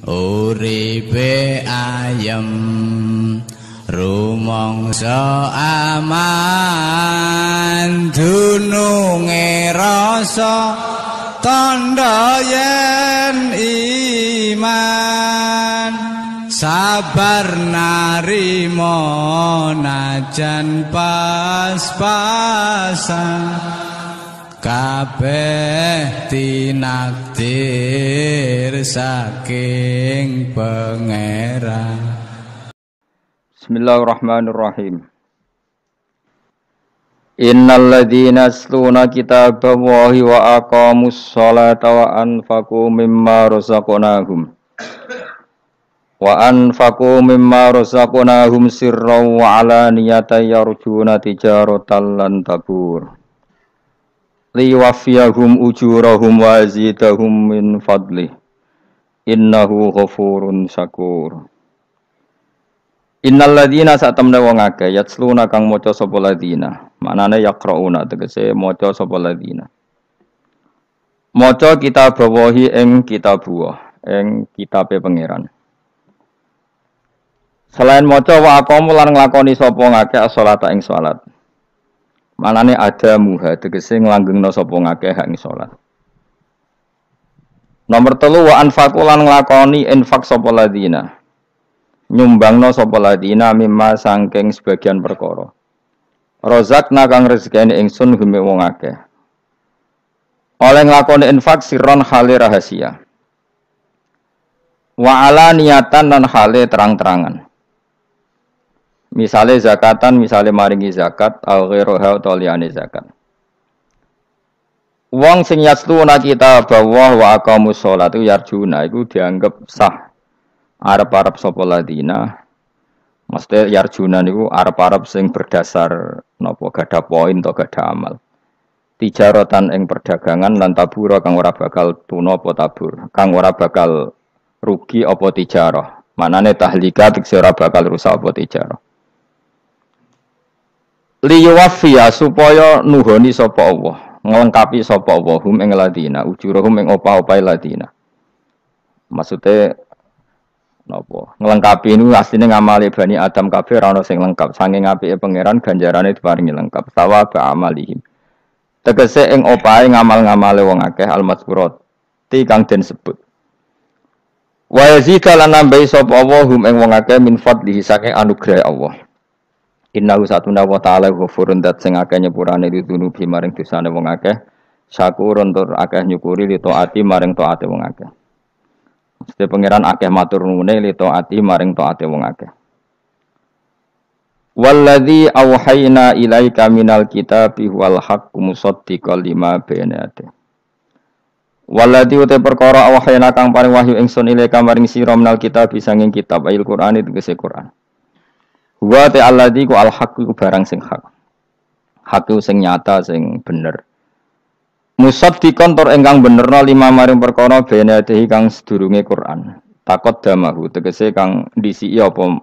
uripe ayem rumangsa aman dununge rasa tandha yen iman sabar narima najan pas-pasan kabeh tinakdir saking Pangeran. Bismillahirrahmanirrahim. Innal ladzina yasluna kitaballahi wa aqamus sholata wa anfaqu mimma razaqnahum sirran wa alaniyatan yarjuna tijaratan lan tabur liwafiyahum ujurahum wa zidahum min fadlih innahu ghafurun syakur. Innal ladzina satamna wong akeh yatsluna kang maca sapa ladzina maknane yaqrauna tegese maca sapa ladzina maca kitabawahi ing kitabuwah ing kitabe pangeran. Selain maca wa aqamu lan nglakoni sapa ngakeh as-sholata ing salat. Manane ada muha tegese nglanggengna sapa ngakeh hak ing salat. Nomor 3 wa anfaqu lan nglakoni infak sapa ladzina. Nyumbangna sapa ladina mimma sangking sebagian perkara. Rozakna kang rezekine ingsun gume wong akeh. Oleh nglakoni infak sirron hale rahasia. Wa ala niatan lan hale terang-terangan. Misale zakatan, misale maringi zakat, au ghairuha utawa liyane zakat. Wong sing yasluna kitabah wa aqamus sholata yarjuna iku dianggep sah. Arep-arep sapa ladina mesti yarjuna niku arep-arep sing berdasar napa gadah poin atau gadah amal tijaratan ing perdagangan lan tabura kang ora bakal tuna apa tabur kang ora bakal rugi apa tijarah manane tahlika tekse ora bakal rusak apa tijarah liyuwaffiya supaya nuhoni sapa Allah nglengkapi sapa Allah hum ing ladina ujurahum ing opah-opahe ladina maksude napa nglengkapi ini asline ngamali Bani Adam kabeh ora ono sing lengkap saking apike pangeran ganjarane diparingi lengkap sawab amalihim tegese ing opahe ngamal-ngamale wong akeh al-mazkurat ti kang den sebut wa yazid lan nambahi sapa Allah hum ing wong akeh min fadlihi saking anugerah Allah innahu satuna wa ta'ala ghafurun dat sing akeh nyepurane ditunubi maring dosane wong akeh syakurun tur akeh nyukuri li taati maring taate wong akeh. Mesti pangeran akeh matur nuwune li taati maring taate wong akeh. Walladzi auhayna ilaika minal kitabi wal haqqu musaddiqal lima baina yadayhi. Walladzi uta perkara auhayna kang paring wahyu ingsun ilaika maring sira minal kitabi sanging kitab ayil Qur'an tegese Qur'an. Wa ta alladzi ku al haqqu barang sing hak. Hak sing nyata sing bener. Musaddiqon tur ingkang benerna lima maring perkara bene dehi kang sedurunge Quran. Takot damahu tegese kang disiki apa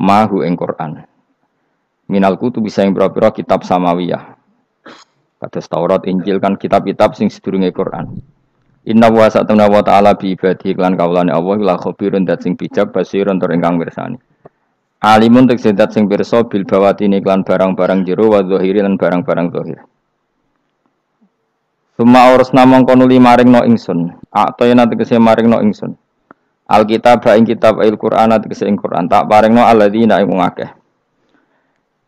mahu ing Quran. Minal kutub bisa ing pira-pira kitab samawiyah. Kados Taurat, Injil kan kitab-kitab sing sedurunge Quran. Inna wa sa'tuna wa ta'ala bi ibadihi lan kaulane Allah la khabirun dat sing bijak basirun tur ingkang mirsani. Alimun tegese dat sing pirsa bil bawatini lan barang-barang jero wa zahiri lan barang-barang zahir. Suma urusna mongko nuli maring no ingsun. Atoyna tegese maring no ingsun. Alkitab ing kitab Al-Qur'an tegese ing Qur'an tak paringno alladzina ing akeh.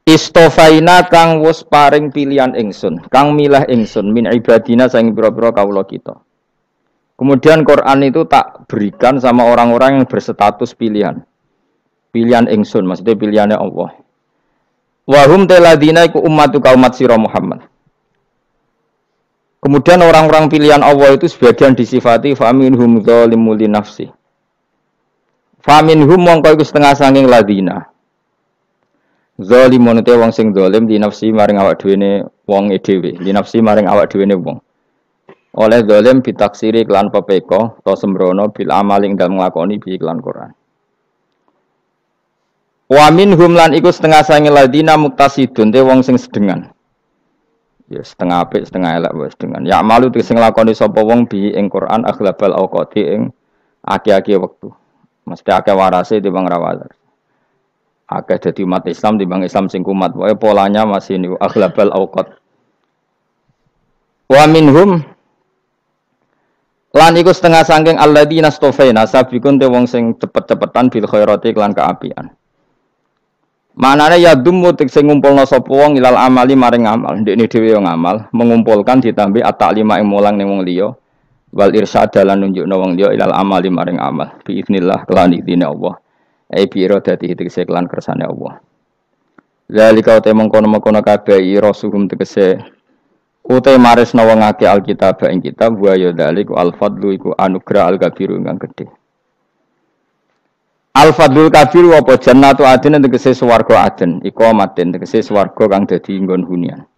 Istofaina kang wis paring pilihan ingsun, kang milah ingsun min ibadina saing pira-pira kawula kita. Kemudian Qur'an itu tak berikan sama orang-orang yang berstatus pilihan. Pilihan ingsun, maksudnya pilihannya Allah. Wa hum taladina iku ummatuka umat sira Muhammad. Kemudian orang-orang pilihan Allah itu sebagian disifati faminhum zalimun li nafsi. Faminhum mongko iku setengah saking ladina. Zalimun te wong sing zalim li nafsi maring awak dhewe wong dhewe, li nafsi maring awak dhewe wong. Oleh zalim bitaksiri kelan pepeko to sembrono bil amaling dalem nglakoni bi iklan Quran. Wa minhum lan iku setengah saking ladina muktasidun te wong sing sedengan. Ya setengah apik setengah elek wis dengan ya malu sing nglakoni sapa wong bi ing Quran aghlabal awqati ing Aki-aki waktu. Mesti akeh warase timbang ra waras. Akeh dadi umat Islam timbang Islam sing kumat. Pokoke polanya masih niku aghlabal auqat. Wa minhum lan iku setengah saking alladzina stofaina sabiqun te wong sing cepet-cepetan bil khairati lan kaapian. Manane ya dumu sing ngumpulna sapa wong ilal amali maring amal. Ndekne dhewe yo ngamal, mengumpulkan ditambi at-ta'lima ing mulang ning wong liya. Wal irsyad lan nunjukna wong liya ilal amali maring amal. Bi idznillah kelan idine Allah. Ai bi iradati tegese kelan kersane Allah. Zalika te mengkono-mengkono kabeh rasulum tegese utai maris wong ngake alkitab ing kitab wa ya daliku al-fadlu iku anugerah al-kabiru kang gedhe. Al-Fadlul Kabir apa jannatu adin tegese swarga adin, iqamatin tegese swarga kang dadi nggon hunian.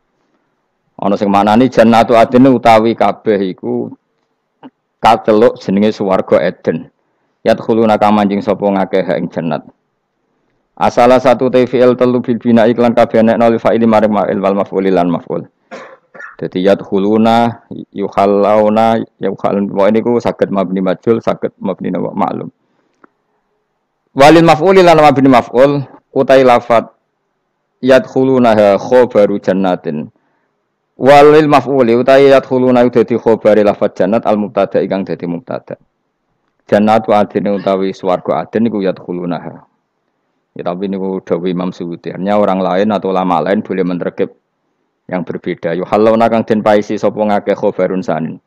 Ana sing maknani jannatu adin utawi kabeh iku kateluk jenenge swarga Eden. Yadkhuluna kamanjing sapa ngakeh ing jannat. Asala satu TVL telu bil bina iklan kabeh nek nol fa'il maring ma'il wal maf'ul lan maf'ul. Dadi yadkhuluna yukhalluna wa niku saged mabni majhul saged mabni maklum. Walil maf'uli lan mabni maf'ul utai lafat yadkhuluna khabaru jannatin. Walil maf'uli utai yadkhuluna dadi khabari lafat jannat al mubtada ingkang dadi mubtada. Jannatu adin utawi swarga adin niku yadkhuluna. Ya tapi niku dawuh Imam Suyuti. Orang lain atau ulama lain boleh menerkib yang berbeda. Yuhallawna kang den paisi sapa ngakeh khabarun sanin.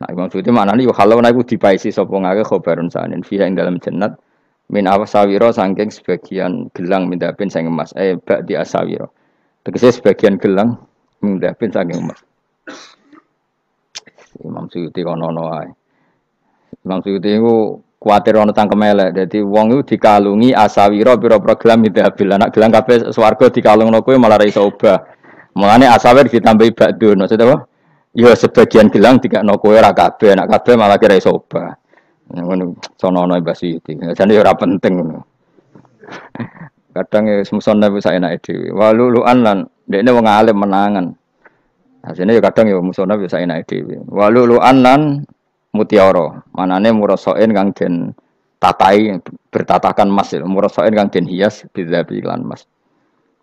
Nah Imam Suyuti maknane yuhallawna iku dipaisi sapa ngakeh khabarun sanin fiha ing dalam jannat. Min awasawiro saking sebagian gelang mindapin saking emas. Ba'di asawiro. Tegese sebagian gelang mindapin saking emas. Imam Suyuti kono wae. Imam Suyuti iku kuwatir ana cangkem elek. Dadi wong iku dikalungi asawiro pira-pira gelang mindapin. Anak gelang kabeh swarga dikalungno kowe malah ra iso obah. Mulane asawir ditambahi ba'dun. Maksud apa? Ya sebagian gelang dikakno kowe ra kabeh, anak kabeh malah kira iso obah. Ngono sono-ono basi iki. Jane ora penting ngono. Kadang wis musone wis enake dhewe. Waluluan lan dekne wong alim menangan. Asine ya kadang ya musone wis enake dhewe. Waluluan lan mutiara. Manane murasain kang den tatai bertatakan emas. Murasain kang den hias bidzabi lan emas.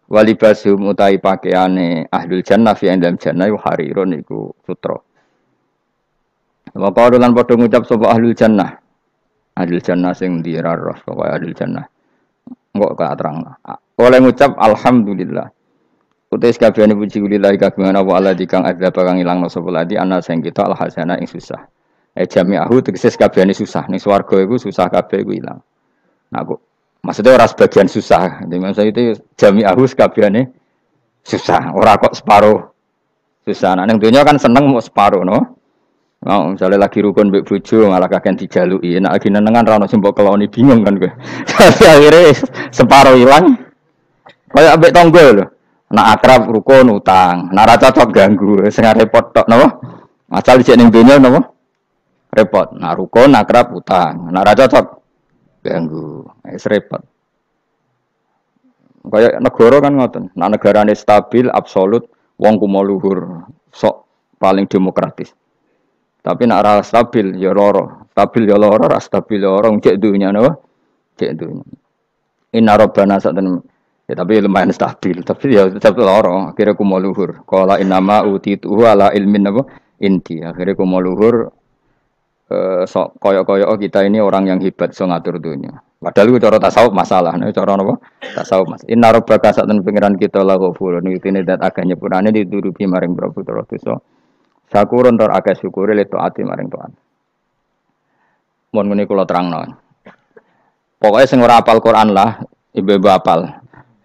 Walibasum utai pakaiane ahlul jannah fi indam jannah harirun iku sutra. Wa qalu lan padha ngucap sapa ahlul jannah. Ahlul jannah sing diraros pokoke ahlul jannah. Engko ka terang. Oleh ngucap alhamdulillah. Utais kabehane puji lillahi kagungan apa Allah dikang adzab kang ilangno sapa ladi ana sing kita al hasana ing susah. Jami'ahu tegese kabehane susah. Ning swarga iku susah kabeh iku ilang. Nah kok maksudnya ora sebagian susah. Jadi maksud itu jami'ahu kabehane susah. Ora kok separuh susah. Nah ning donya kan seneng mau separuh no. Oh, misalnya lagi rukun mbek bojo malah kakek dijaluki. Nek lagi nenengan ra ono sing mbok keloni bingung kan kowe. Akhire separo ilang. Kaya mbek tangga lho. Nek akrab rukun utang, nek ra cocok ganggu, sing repot tok napa? Asal dicek ning donya napa? Repot. Nek rukun akrab utang, nek ra cocok ganggu. Wis repot. Kaya negara kan ngoten. Nek negarane stabil, absolut, wong kumo luhur, sok paling demokratis. Tapi nak ra stabil ya loro, stabil ya loro, ra stabil ya loro, cek dunya napa? Cek dunya. Inna rabbana satan ya tapi lumayan stabil, tapi ya tetap loro, akhirnya ku mau luhur. Qala innama utitu ala ilmin napa? Inti. Akhirnya ku mau luhur sok koyo-koyo kita ini orang yang hebat so ngatur dunya. Padahal itu cara tasawuf masalah, nek cara napa? Tasawuf mas. Inna rabbaka satan pengiran kita la ghafurun. Iki dat akeh nyepurane diturupi maring Prabu Dosa. Sakurun tor akeh syukure le taati maring taat. Mun ngene kula terangno. Pokoke sing ora hafal Quran lah, ibu-ibu hafal.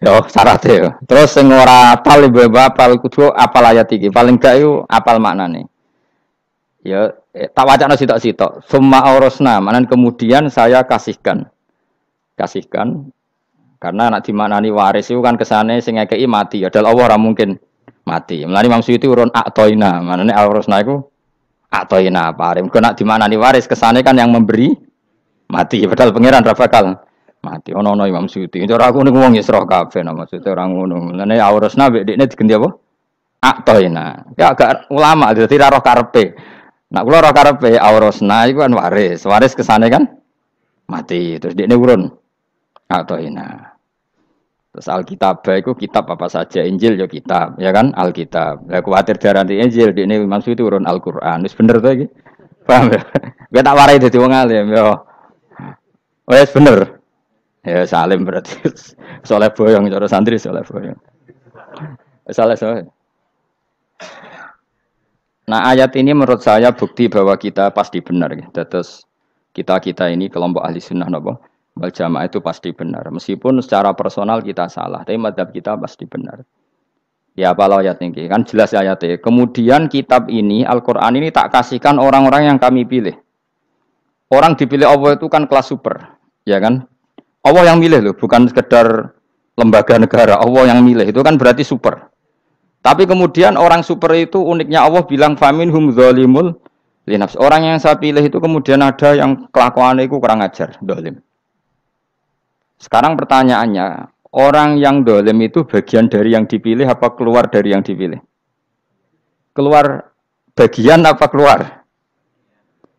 Yo syaratnya yo. Terus sing ora hafal ibu-ibu hafal kudu hafal ayat iki. Paling gak yo hafal maknane. Ya tak wacana sitok-sitok. Summa aurasna, manan kemudian saya kasihkan. Kasihkan karena anak dimaknani waris itu kan kesane sing ngekeki mati. Adalah Allah ora mungkin mati. Mulane Imam Suyuti urun atoina, manane aurasna iku atoina paring. Kok nak dimaknani waris kesane kan yang memberi mati. Padahal pangeran ra bakal mati. Ono Imam Suyuti. Cara aku niku wong Isra kabeh maksudnya ora ngono. Mulane aurasna mek dekne digenti apa? Atoina. Ya agak ulama dadi ra roh karepe. Nak kula ora karepe aurosna iku kan waris. Waris kesane kan mati. Terus dekne urun. Atoina. Terus Alkitab itu kitab apa saja, Injil ya kitab, ya kan Alkitab. Lah kuwatir darani Injil dekne maksud itu urun Al-Qur'an. Wis bener to iki. Paham ya? Gue tak warai dadi wong alim yo. Wis bener. Ya salim berarti. Soleh boyong cara santri soleh boyong. Salah soalnya. Nah ayat ini menurut saya bukti bahwa kita pasti benar. Terus kita ini kelompok ahli sunnah nopo wal jamaah itu pasti benar. Meskipun secara personal kita salah, tapi mazhab kita pasti benar. Ya apa ayat ini kan jelas ayatnya. Kemudian kitab ini Al-Quran ini tak kasihkan orang-orang yang kami pilih. Orang dipilih Allah itu kan kelas super, ya kan? Allah yang milih loh, bukan sekedar lembaga negara. Allah yang milih itu kan berarti super. Tapi kemudian orang super itu uniknya Allah bilang faminhum zalimul linafs. Orang yang saya pilih itu kemudian ada yang kelakuannya itu kurang ajar, zalim. Sekarang pertanyaannya, orang yang zalim itu bagian dari yang dipilih apa keluar dari yang dipilih? Keluar bagian apa keluar?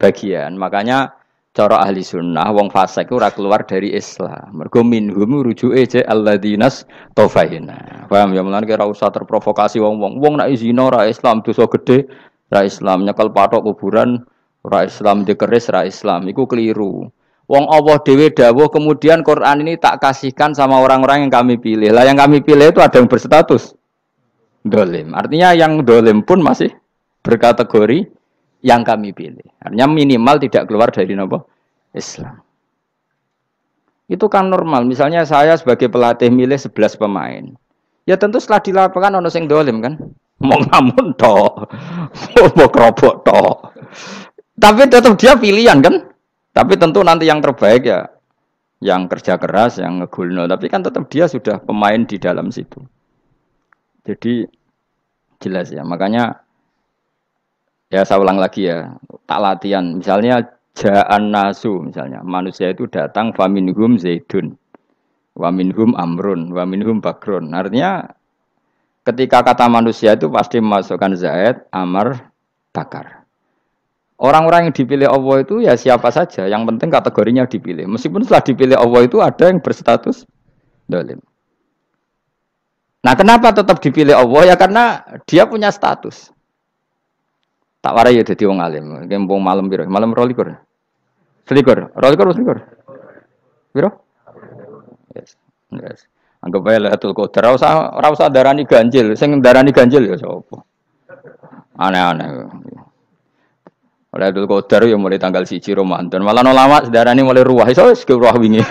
Bagian. Makanya cara ahli sunnah wong fasik ora keluar dari Islam. Mergo minhum rujuke je alladinas tofaina. Paham ya mulane ora usah terprovokasi wong-wong. Wong nek zina ora Islam, dosa gede ora Islam, nyekel patok kuburan ora Islam, dikeris ora Islam. Iku keliru. Wong Allah dhewe dawuh kemudian Quran ini tak kasihkan sama orang-orang yang kami pilih. Lah yang kami pilih itu ada yang berstatus dolim. Artinya yang dolim pun masih berkategori yang kami pilih. Artinya minimal tidak keluar dari nopo Islam. Itu kan normal. Misalnya saya sebagai pelatih milih 11 pemain. Ya tentu setelah di lapangan ono sing dolim kan. Mau ngamun tok. Mau kerobok tok. Tapi tetap dia pilihan kan. Tapi tentu nanti yang terbaik ya yang kerja keras, yang ngegulno. Tapi kan tetap dia sudah pemain di dalam situ. Jadi jelas ya. Makanya ya saya ulang lagi ya, tak latihan. Misalnya ja'an nasu, misalnya manusia itu datang faminhum zaidun, waminhum amrun, waminhum bakrun. Artinya ketika kata manusia itu pasti memasukkan zaid, amr, bakar. Orang-orang yang dipilih Allah itu ya siapa saja, yang penting kategorinya dipilih. Meskipun setelah dipilih Allah itu ada yang berstatus dolim. Nah kenapa tetap dipilih Allah? Ya karena dia punya status. Tak warai ya dadi wong alim. Kempung malam piro? Malam 22. Selikur. 22 selikur. Piro? Yes. Yes. Anggap ae Lailatul Qadar ora usah darani ganjil. Sing darani ganjil ya sapa? Aneh-aneh. Lailatul Qadar ya mulai tanggal 1 Ramadan. Malah ulama darani mulai ruwah. Iso wis ruwah wingi.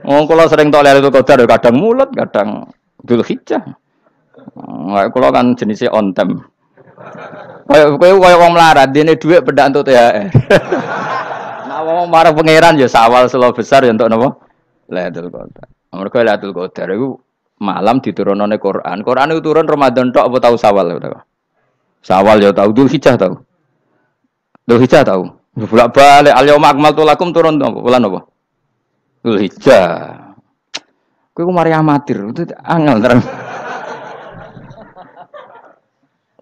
Oh, kalau sering tok Lailatul Qadar kadang mulut, kadang Dzulhijjah. Kalau kan jenisnya on time. Kayak wong melarat, dene dhuwit pedak untuk THR. Nah, wong marah pangeran ya sawal selo besar ya untuk napa? Lailatul Qadar. Mergo Lailatul Qadar iku malam diturunane Quran. Quran itu turun Ramadan tok apa tahu Sawal ya? Sawal ya tahu, Dzulhijjah tahu. Dzulhijjah tahu. Bolak-balik al-yauma akmaltu lakum turun bulan apa? Dzulhijjah. Kowe ku mari amatir, itu angel terus.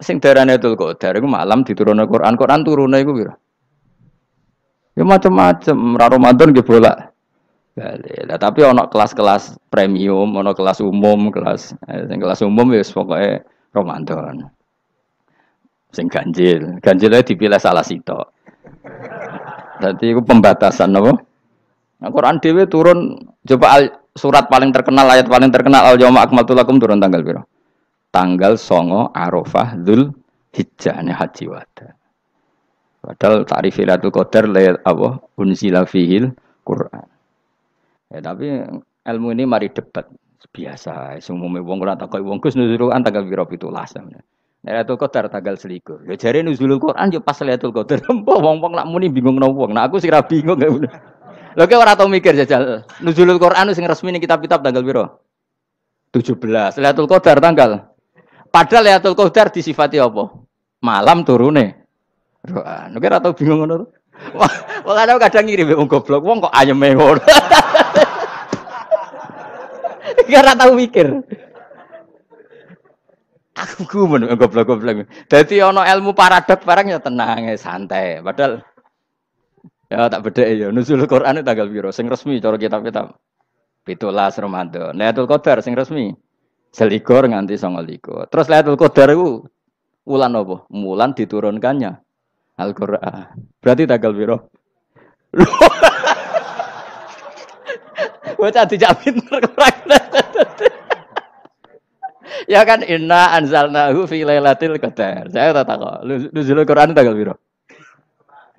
Sing darane Lailatul Qadar iku malam diturunne Quran. Quran turune iku piro? Ya macam-macam, ra Ramadan nggih bolak. Lah tapi ana kelas-kelas premium, ana kelas umum, sing kelas umum wis pokoke Ramadan. Sing ganjil, ganjile dipilih salah sitok. Dadi iku pembatasan napa? Nah, Quran dhewe turun coba surat paling terkenal, ayat paling terkenal al-yauma akmaltu lakum turun tanggal piro? Tanggal 9 Arafah Dzulhijjah haji wada. Padahal ta'rif Lailatul Qadar apa unzila fihil Quran. Ya tapi ilmu ini mari debat biasa. Umume wong ora takoki wong Gus nuzul Quran tanggal piro 17. Lailatul Qadar tanggal 21. Ya jare nuzulul Quran yo pas Lailatul Qadar. Mbah wong-wong nak muni bingung nang wong. Nah aku sing ra bingung. Lha kok ora tau mikir jajal. Nuzulul Quran sing resmi ning kitab-kitab tanggal piro? 17. Lailatul Qadar tanggal. Padahal Lailatul Qadar disifati apa? Malam turune. Quran. Nek ora tau bingung ngono. Wong kadang ngirim wong goblok, wong kok ayeme ngono. Ora tau mikir. Aku gumun goblok-goblok. Dadi ana ilmu paradok barang ya tenang ya santai. Padahal ya tak bedhek ya nuzul Quran tanggal piro sing resmi cara kitab-kitab. 17 Ramadan. Lailatul Qadar sing resmi. Selikur nganti 29. Terus Lailatul Qadar iku wulan apa? Wulan diturunkannya Al-Qur'an. Berarti tanggal piro? Bocah dijak pinter ya kan inna anzalnahu fi lailatul qadar. Saya tak kok. Nuzul Quran tanggal piro?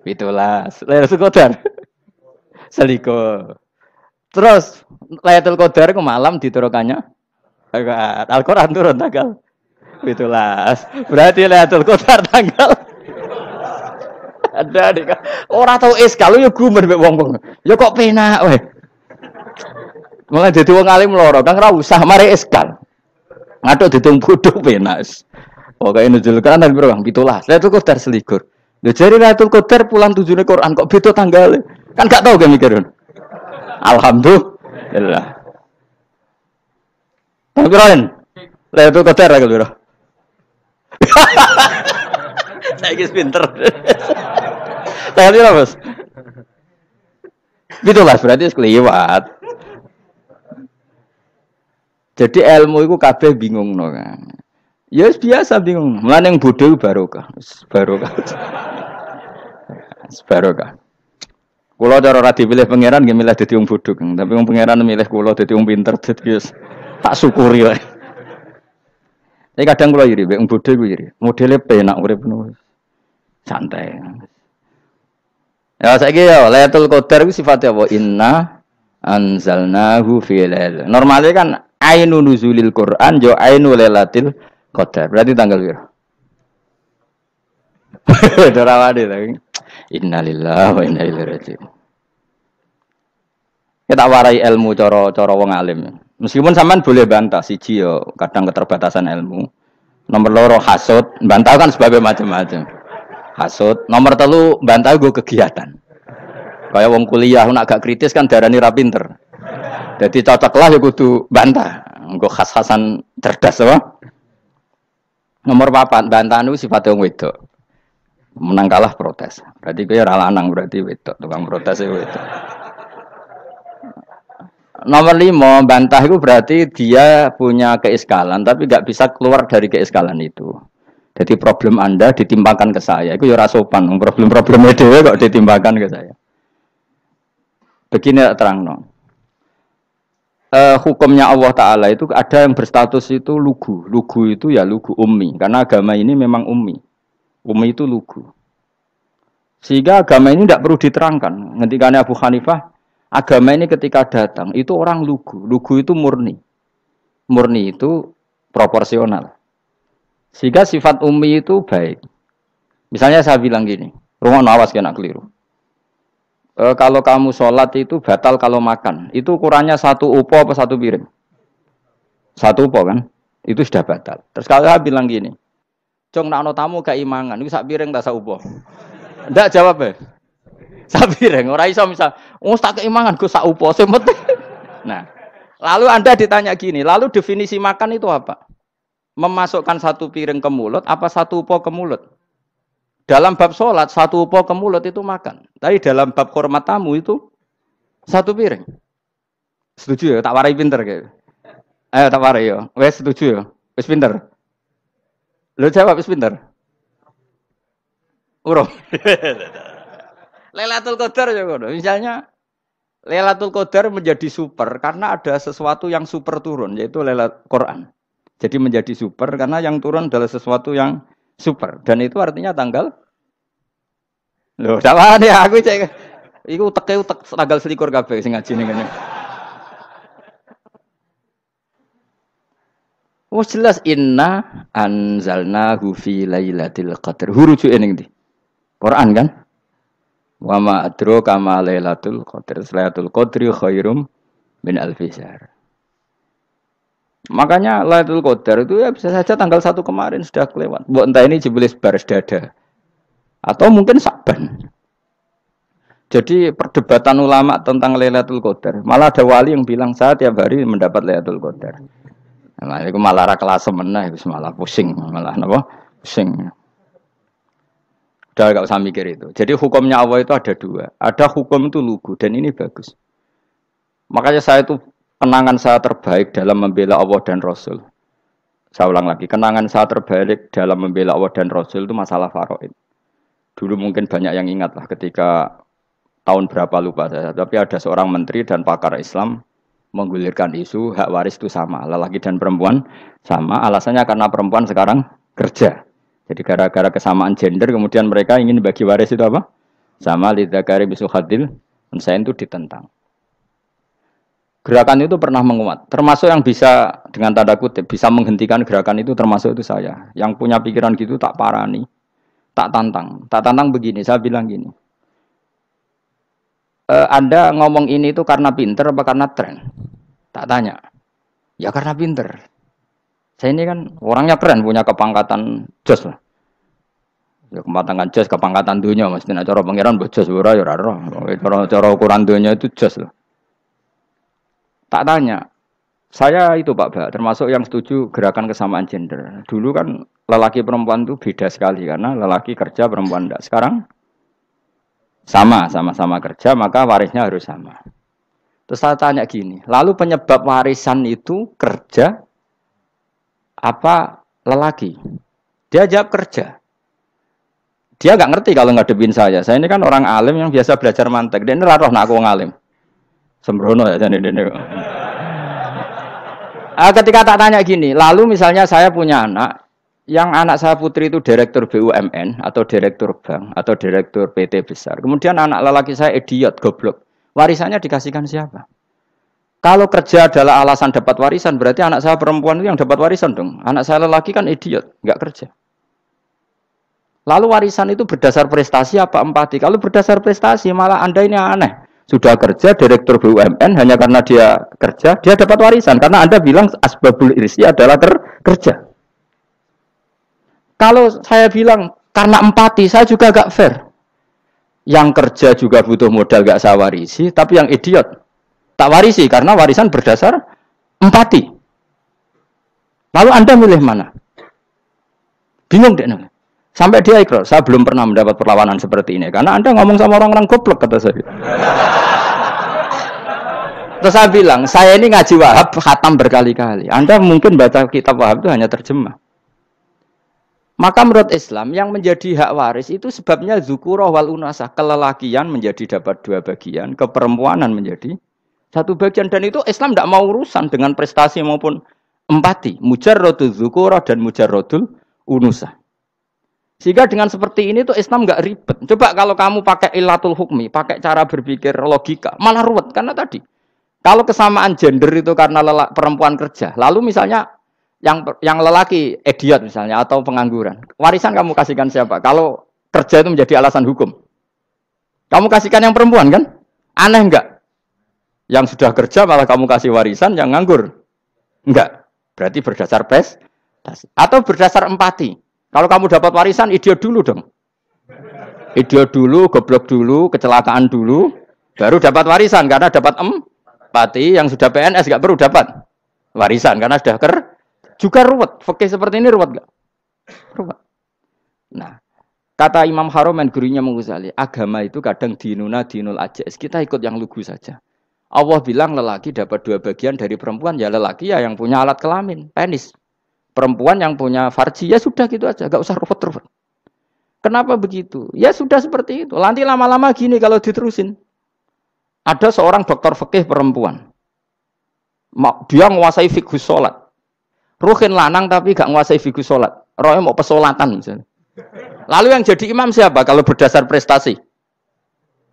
17. Lailatul Qadar. Selikur. Terus Lailatul Qadar ku malam diturunkannya Al-Qur'an turun tanggal 17. Berarti Lailatul Qadar tanggal ada dik. Ora tau iskal yo gumen mek wong-wong. Ya kok penak weh. Mulai dadi wong alim loro, Kang ora usah mari iskal. Ngaduk ditung bodho penak. Pokoke nuzul Quran nang piro Kang? 17. Lailatul Qadar selikur. Lho jare Lailatul Qadar pulang tujune Quran kok beda tanggale. Kan gak tau ge mikir. Alhamdulillah. Tangguran. Lailatul Qadar ra piro? Saiki pinter. Tanggal piro, Bos? 17 berarti kelewat. Jadi ilmu itu kabeh bingung no kan. Ya biasa bingung. Mulane yang bodoh barokah. Barokah. Barokah. Kula cara ora dipilih pangeran nggih milih dadi wong bodoh, tapi wong pangeran milih kula dadi wong pinter dadi tak syukuri wae. Tapi kadang kula iri, wong bodoh iku iri. Modele penak urip ngono. Santai. Ya saiki ya Lailatul Qadar iku sifatnya apa? Inna anzalnahu fi lail. Normalnya kan ainu nuzulil Quran yo ainu lailatul qadar. Berarti tanggal piro? Dorawade ta. Innalillahi wa inna ilaihi raji'un. Kita warai ilmu cara wong alim. Meskipun sampean boleh bantah siji yo kadang keterbatasan ilmu. Nomor loro hasud, bantah kan sebab macam-macam. Hasud, nomor 3 bantah go kegiatan. Kayak wong kuliah nak gak kritis kan darani ra pinter. Jadi cocoklah ya kudu bantah. Engko khas-khasan cerdas apa? Nomor 4 bantahan itu sifatnya wong wedok. Menang kalah protes. Berarti kowe ora lanang berarti wedok, tukang protes itu wedok. Nomor 5 bantah itu berarti dia punya keiskalan tapi gak bisa keluar dari keiskalan itu. Jadi problem Anda ditimpakan ke saya, itu ya ora sopan. Problem-problemnya dhewe kok ditimpakan ke saya. Begini terangno. Hukumnya Allah Ta'ala itu ada yang berstatus itu lugu. Lugu itu ya lugu ummi. Karena agama ini memang ummi. Ummi itu lugu. Sehingga agama ini tidak perlu diterangkan. Ketika Abu Hanifah, agama ini ketika datang, itu orang lugu. Lugu itu murni. Murni itu proporsional. Sehingga sifat ummi itu baik. Misalnya saya bilang gini, rumah awas kena keliru. Kalau kamu sholat itu batal kalau makan. Itu ukurannya 1 upo apa 1 piring? 1 upo kan? Itu sudah batal. Terus kalau saya bilang gini, Cong nak tamu keimangan, itu 1 piring tak 1 upo. Ndak jawab ya? 1 piring. Orang iso misal, tak keimangan gue 1 upo. Nah, lalu Anda ditanya gini, lalu definisi makan itu apa? Memasukkan 1 piring ke mulut, apa 1 upo ke mulut? Dalam bab sholat, 1 upo ke mulut itu makan. Tapi dalam bab hormat tamu itu 1 piring. Setuju ya? Tak warai pinter kayak. Ayo tak warai ya. Wes setuju ya? Wes pinter. Lo jawab wes pinter. Urung. Lailatul Qadar ya ngono. Misalnya Lailatul Qadar menjadi super karena ada sesuatu yang super turun yaitu Lailatul Quran. Jadi menjadi super karena yang turun adalah sesuatu yang super dan itu artinya tanggal. Loh, sama nih aku cek. Iku utek tanggal 21 kabeh sing ngaji ning kene. Wes jelas inna anzalnahu fi lailatul qadar. Hurujuke ning ndi? Quran kan? Wa ma adraka ma lailatul qadar. Lailatul qadri khairum min alfi syahr. Makanya Lailatul Qadar itu ya bisa saja tanggal 1 kemarin sudah kelewat. Mbok entah ini jebelis baris dada. Atau mungkin Sa'ban. Jadi perdebatan ulama tentang Lailatul Qadar. Malah ada wali yang bilang saya tiap hari mendapat Lailatul Qadar. Nah, itu malah ra kelas meneh wis malah pusing, malah napa? Pusing. Udah gak usah mikir itu. Jadi hukumnya Allah itu ada dua. Ada hukum itu lugu dan ini bagus. Makanya saya itu kenangan saya terbaik dalam membela Allah dan Rasul. Saya ulang lagi, kenangan saya terbaik dalam membela Allah dan Rasul itu masalah faraid. Dulu mungkin banyak yang ingat lah ketika tahun berapa lupa saya. Tapi ada seorang menteri dan pakar Islam menggulirkan isu hak waris itu sama. Lelaki dan perempuan sama. Alasannya karena perempuan sekarang kerja. Jadi gara-gara kesamaan gender kemudian mereka ingin bagi waris itu apa? Sama lidzakari bisu hadil. Saya itu ditentang. Gerakan itu pernah menguat. Termasuk yang bisa dengan tanda kutip bisa menghentikan gerakan itu termasuk itu saya. Yang punya pikiran gitu tak parani. Tak tantang. Tak tantang begini, saya bilang gini. Anda ngomong ini itu karena pinter apa karena tren? Tak tanya. Ya karena pinter. Saya ini kan orangnya keren, punya kepangkatan jos lah. Ya kepangkatan jos, kepangkatan dunia. Mesti nak cara pangeran buat jos ora ya ora. Cara ukuran dunia itu jos lah. Tak tanya. Saya itu Pak termasuk yang setuju gerakan kesamaan gender. Dulu kan lelaki perempuan itu beda sekali karena lelaki kerja perempuan enggak. Sekarang sama-sama kerja maka warisnya harus sama. Terus saya tanya gini, lalu penyebab warisan itu kerja apa lelaki? Dia jawab kerja. Dia nggak ngerti kalau ngadepin saya. Saya ini kan orang alim yang biasa belajar mantek. Dia ini roh nak aku ngalim. Sembrono ya jadi ini. Ketika tak tanya gini, lalu misalnya saya punya anak, yang anak saya putri itu direktur BUMN atau direktur bank atau direktur PT besar. Kemudian anak lelaki saya idiot, goblok. Warisannya dikasihkan siapa? Kalau kerja adalah alasan dapat warisan, berarti anak saya perempuan itu yang dapat warisan dong. Anak saya lelaki kan idiot, nggak kerja. Lalu warisan itu berdasar prestasi apa empati? Kalau berdasar prestasi malah Anda ini aneh. Sudah kerja direktur BUMN hanya karena dia kerja, dia dapat warisan. Karena Anda bilang asbabul irsi adalah kerja. Kalau saya bilang karena empati, saya juga gak fair. Yang kerja juga butuh modal gak saya warisi, tapi yang idiot tak warisi karena warisan berdasar empati. Lalu Anda milih mana? Bingung deh. Sampai dia ikrar, saya belum pernah mendapat perlawanan seperti ini. Karena Anda ngomong sama orang-orang goblok, kata saya. Terus saya bilang, saya ini ngaji Wahab, khatam berkali-kali. Anda mungkin baca kitab Wahab itu hanya terjemah. Maka menurut Islam, yang menjadi hak waris itu sebabnya zukurah wal unasah. Kelelakian menjadi dapat dua bagian, keperempuanan menjadi satu bagian. Dan itu Islam tidak mau urusan dengan prestasi maupun empati. Mujarrodul zukurah dan mujarrodul unusah. Sehingga dengan seperti ini tuh Islam nggak ribet. Coba kalau kamu pakai ilatul hukmi, pakai cara berpikir logika, malah ruwet. Karena tadi, kalau kesamaan gender itu karena perempuan kerja, lalu misalnya yang lelaki idiot misalnya atau pengangguran, warisan kamu kasihkan siapa? Kalau kerja itu menjadi alasan hukum, kamu kasihkan yang perempuan kan? Aneh enggak? Yang sudah kerja malah kamu kasih warisan yang nganggur? Enggak. Berarti berdasar prestasi atau berdasar empati. Kalau kamu dapat warisan, idiot dulu dong. Idiot dulu, goblok dulu, kecelakaan dulu, baru dapat warisan. Karena dapat empati, yang sudah PNS nggak perlu dapat warisan. Karena sudah juga ruwet. Fikih seperti ini ruwet nggak? Ruwet. Nah, kata Imam Haromen, gurunya Ghazali, agama itu kadang dinuna dinul ajais. Kita ikut yang lugu saja. Allah bilang lelaki dapat dua bagian dari perempuan, ya lelaki ya yang punya alat kelamin, penis. Perempuan yang punya farji, ya sudah gitu aja, gak usah ruwet-ruwet. Kenapa begitu? Ya sudah seperti itu. Nanti lama-lama gini kalau diterusin. Ada seorang dokter fikih perempuan. Dia menguasai fikih sholat. Ruhin lanang tapi gak menguasai fikih sholat. Rohnya mau pesolatan misalnya. Lalu yang jadi imam siapa kalau berdasar prestasi?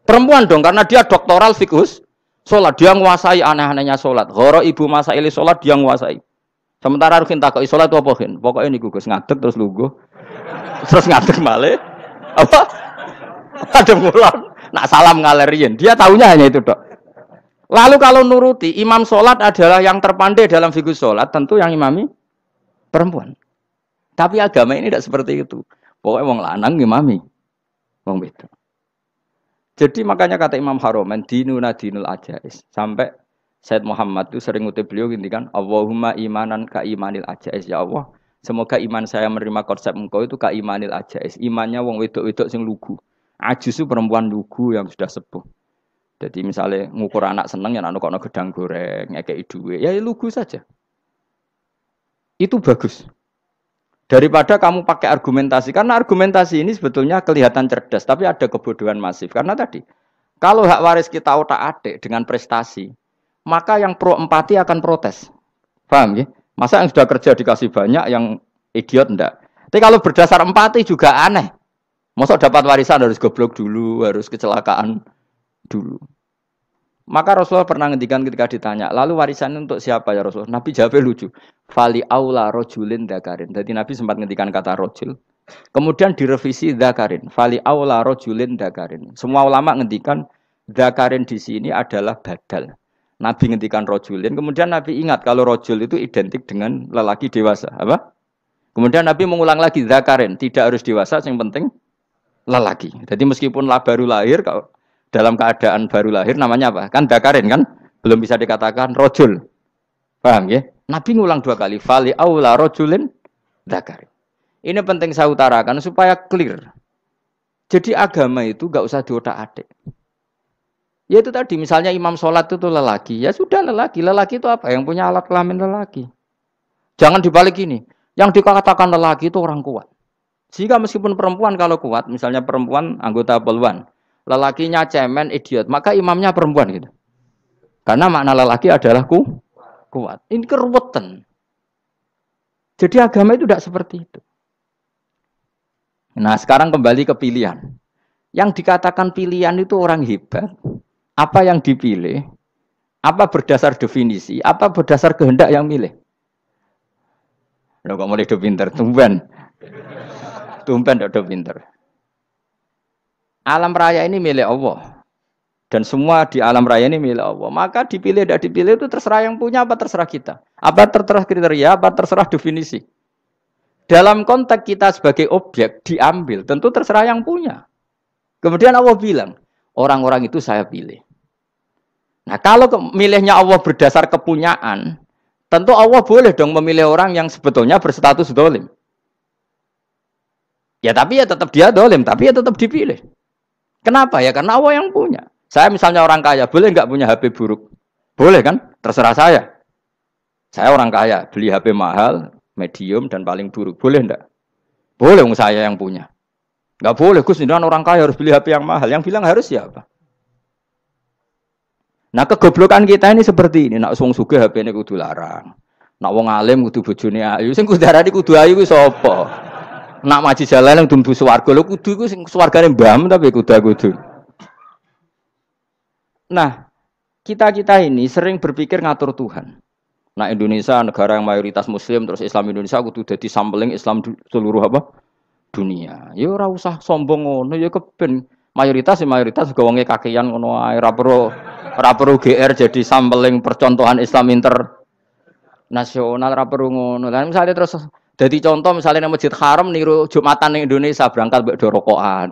Perempuan dong, karena dia doktoral fikih sholat. Dia menguasai aneh-anehnya sholat. Horo ibu masaili sholat dia menguasai. Sementara Rukin takoi sholat itu apa Rukin? Pokoknya ini gugus ngadeg terus lugu. Terus ngadeg malih. Apa? Ada ngulon. Nak salam ngalerian. Dia tahunya hanya itu dok. Lalu kalau nuruti imam sholat adalah yang terpandai dalam fikih sholat. Tentu yang imami perempuan. Tapi agama ini tidak seperti itu. Pokoknya wong lanang imami. Wong beda. Jadi makanya kata Imam Haromen dinuna dinul ajais. Sampai Said Muhammad itu sering ngutip beliau ngendikan Allahumma imanan ka imanil ajais ya Allah. Semoga iman saya menerima konsep engkau itu ka imanil ajais. Imannya wong wedok-wedok sing lugu. Ajus itu perempuan lugu yang sudah sepuh. Jadi misalnya ngukur anak seneng ya anak kono gedang goreng, ngekei duit, ya lugu saja. Itu bagus. Daripada kamu pakai argumentasi, karena argumentasi ini sebetulnya kelihatan cerdas, tapi ada kebodohan masif. Karena tadi, kalau hak waris kita otak-atik dengan prestasi, maka yang pro empati akan protes. Paham ya? Masa yang sudah kerja dikasih banyak, yang idiot enggak. Tapi kalau berdasar empati juga aneh. Masa dapat warisan harus goblok dulu, harus kecelakaan dulu. Maka Rasulullah pernah ngendikan ketika ditanya, lalu warisan untuk siapa ya Rasulullah? Nabi jawabnya lucu. Fali aula rojulin dzakarin. Jadi Nabi sempat ngendikan kata rojul. Kemudian direvisi dzakarin. Fali aula rojulin dzakarin. Semua ulama ngendikan dzakarin di sini adalah badal. Nabi ngendikan rojulin, kemudian Nabi ingat kalau rojul itu identik dengan lelaki dewasa. Apa? Kemudian Nabi mengulang lagi dzakarin, tidak harus dewasa, yang penting lelaki. Jadi meskipun baru lahir, kalau dalam keadaan baru lahir namanya apa? Kan dzakarin kan? Belum bisa dikatakan rojul. Paham ya? Nabi ngulang 2 kali, fali aula rojulin dzakarin. Ini penting saya utarakan supaya clear. Jadi agama itu enggak usah diotak-atik. Ya itu tadi, misalnya imam sholat itu lelaki. Ya sudah lelaki. Lelaki itu apa? Yang punya alat kelamin lelaki. Jangan dibalik ini. Yang dikatakan lelaki itu orang kuat. Sehingga meskipun perempuan kalau kuat, misalnya perempuan anggota poluan, lelakinya cemen, idiot, maka imamnya perempuan gitu. Karena makna lelaki adalah kuat. Ini keruwetan. Jadi agama itu tidak seperti itu. Nah sekarang kembali ke pilihan. Yang dikatakan pilihan itu orang hebat. Apa yang dipilih, apa berdasar definisi, apa berdasar kehendak yang milih. Loh kok mulai do pinter, tumben do pinter. Alam raya ini milik Allah. Dan semua di alam raya ini milik Allah. Maka dipilih tidak dipilih itu terserah yang punya apa terserah kita. Apa terserah kriteria, apa terserah definisi. Dalam konteks kita sebagai objek diambil, tentu terserah yang punya. Kemudian Allah bilang, orang-orang itu saya pilih. Nah kalau milihnya Allah berdasar kepunyaan, tentu Allah boleh dong memilih orang yang sebetulnya berstatus dolim. Ya tapi ya tetap dia dolim, tapi ya tetap dipilih. Kenapa ya? Karena Allah yang punya. Saya misalnya orang kaya, boleh nggak punya HP buruk? Boleh kan? Terserah saya. Saya orang kaya, beli HP mahal, medium dan paling buruk. Boleh enggak? Boleh saya yang punya. Enggak boleh, Gus, dengan orang kaya harus beli HP yang mahal. Yang bilang harus siapa? Nah, kegoblokan kita ini seperti ini. Nak wong sugih HP ini kudu larang. Nak wong alim kudu bojone ayu. Sing kudu darani kudu ayu ku sapa? Nak maji jalan kudu swarga. Lho kudu iku sing swargane mbam tapi kudu. Nah, kita ini sering berpikir ngatur Tuhan. Nah, Indonesia negara yang mayoritas muslim terus Islam Indonesia kudu dadi sampling Islam seluruh apa? Dunia. Ya ora usah sombong ngono ya keben mayoritas juga wonge kakean ngono ae ora perlu GR jadi sampling percontohan Islam internasional ora perlu ngono. Lah misale terus dadi contoh misalnya nang Masjid Haram niru Jumatan ning Indonesia berangkat mbek do rokokan.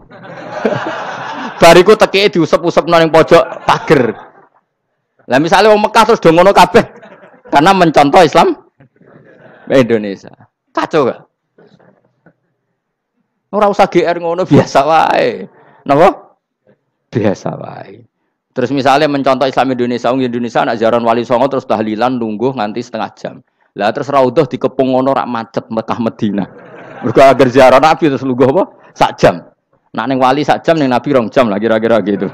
Bariku tekike diusep-usepno ning pojok pager. Lah misale wong Mekah terus do ngono kabeh karena mencontoh Islam Indonesia. Kacau gak? Ora usah GR ngono biasa wae. Napa? Biasa wae. Terus misalnya mencontoh Islam Indonesia, Indonesia nak ziarah Wali Songo terus tahlilan nunggu nganti setengah jam. Lah terus raudhah dikepung ngono rak macet Mekah Madinah. Mergo agar ziarah Nabi terus lungguh apa? Sak jam. Nak ning wali sak jam ning Nabi 2 jam lah kira-kira gitu.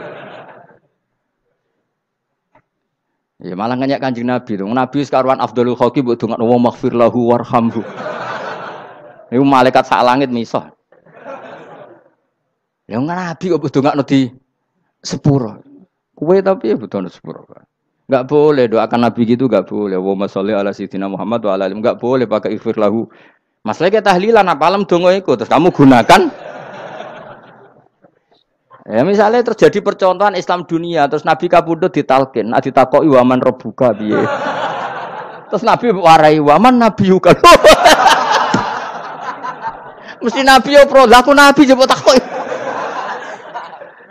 Ya malah nganyak Kanjeng Nabi tuh. Nabi sekaruan afdhalul khalqi mbok dongakno wa maghfir lahu warhamhu. Iku malaikat sak langit misah. Ya Nabi kok ndongakno di sepuro. Kowe tapi ya butuh sepuro. Enggak boleh doakan Nabi gitu enggak boleh. Allahumma sholli ala sayyidina Muhammad wa ala alihi. Enggak boleh pakai ighfir lahu. Masalah kita tahlilan apalem donga iku terus kamu gunakan. Ya misalnya terjadi percontohan Islam dunia terus Nabi kapundhut ditalkin, ditakoki waman rabbuka piye. Terus Nabi warai waman nabiyuka. Mesti Nabi yo pro, lah aku Nabi coba takoki.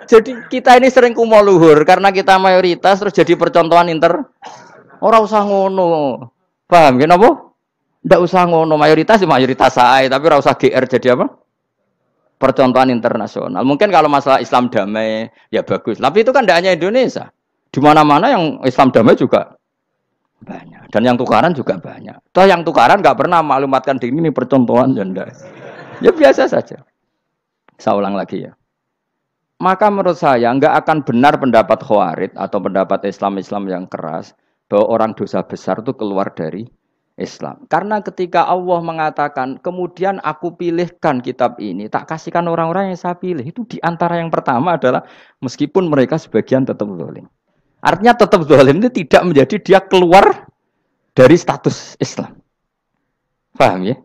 Jadi kita ini sering kumo luhur karena kita mayoritas terus jadi percontohan Ora usah ngono. Paham ya napa? Ndak usah ngono, mayoritas sae, tapi ora usah GR jadi apa? Percontohan internasional. Mungkin kalau masalah Islam damai ya bagus. Tapi itu kan tidak hanya Indonesia. Di mana-mana yang Islam damai juga banyak. Dan yang tukaran juga banyak. Toh yang tukaran nggak pernah maklumatkan diri ini percontohan janda. Ya biasa saja. Saya ulang lagi ya. Maka menurut saya nggak akan benar pendapat Khawarij atau pendapat Islam yang keras bahwa orang dosa besar itu keluar dari Islam. Karena ketika Allah mengatakan, kemudian aku pilihkan kitab ini, tak kasihkan orang-orang yang saya pilih. Itu diantara yang pertama adalah meskipun mereka sebagian tetap zalim. Artinya tetap zalim itu tidak menjadi dia keluar dari status Islam. Paham ya?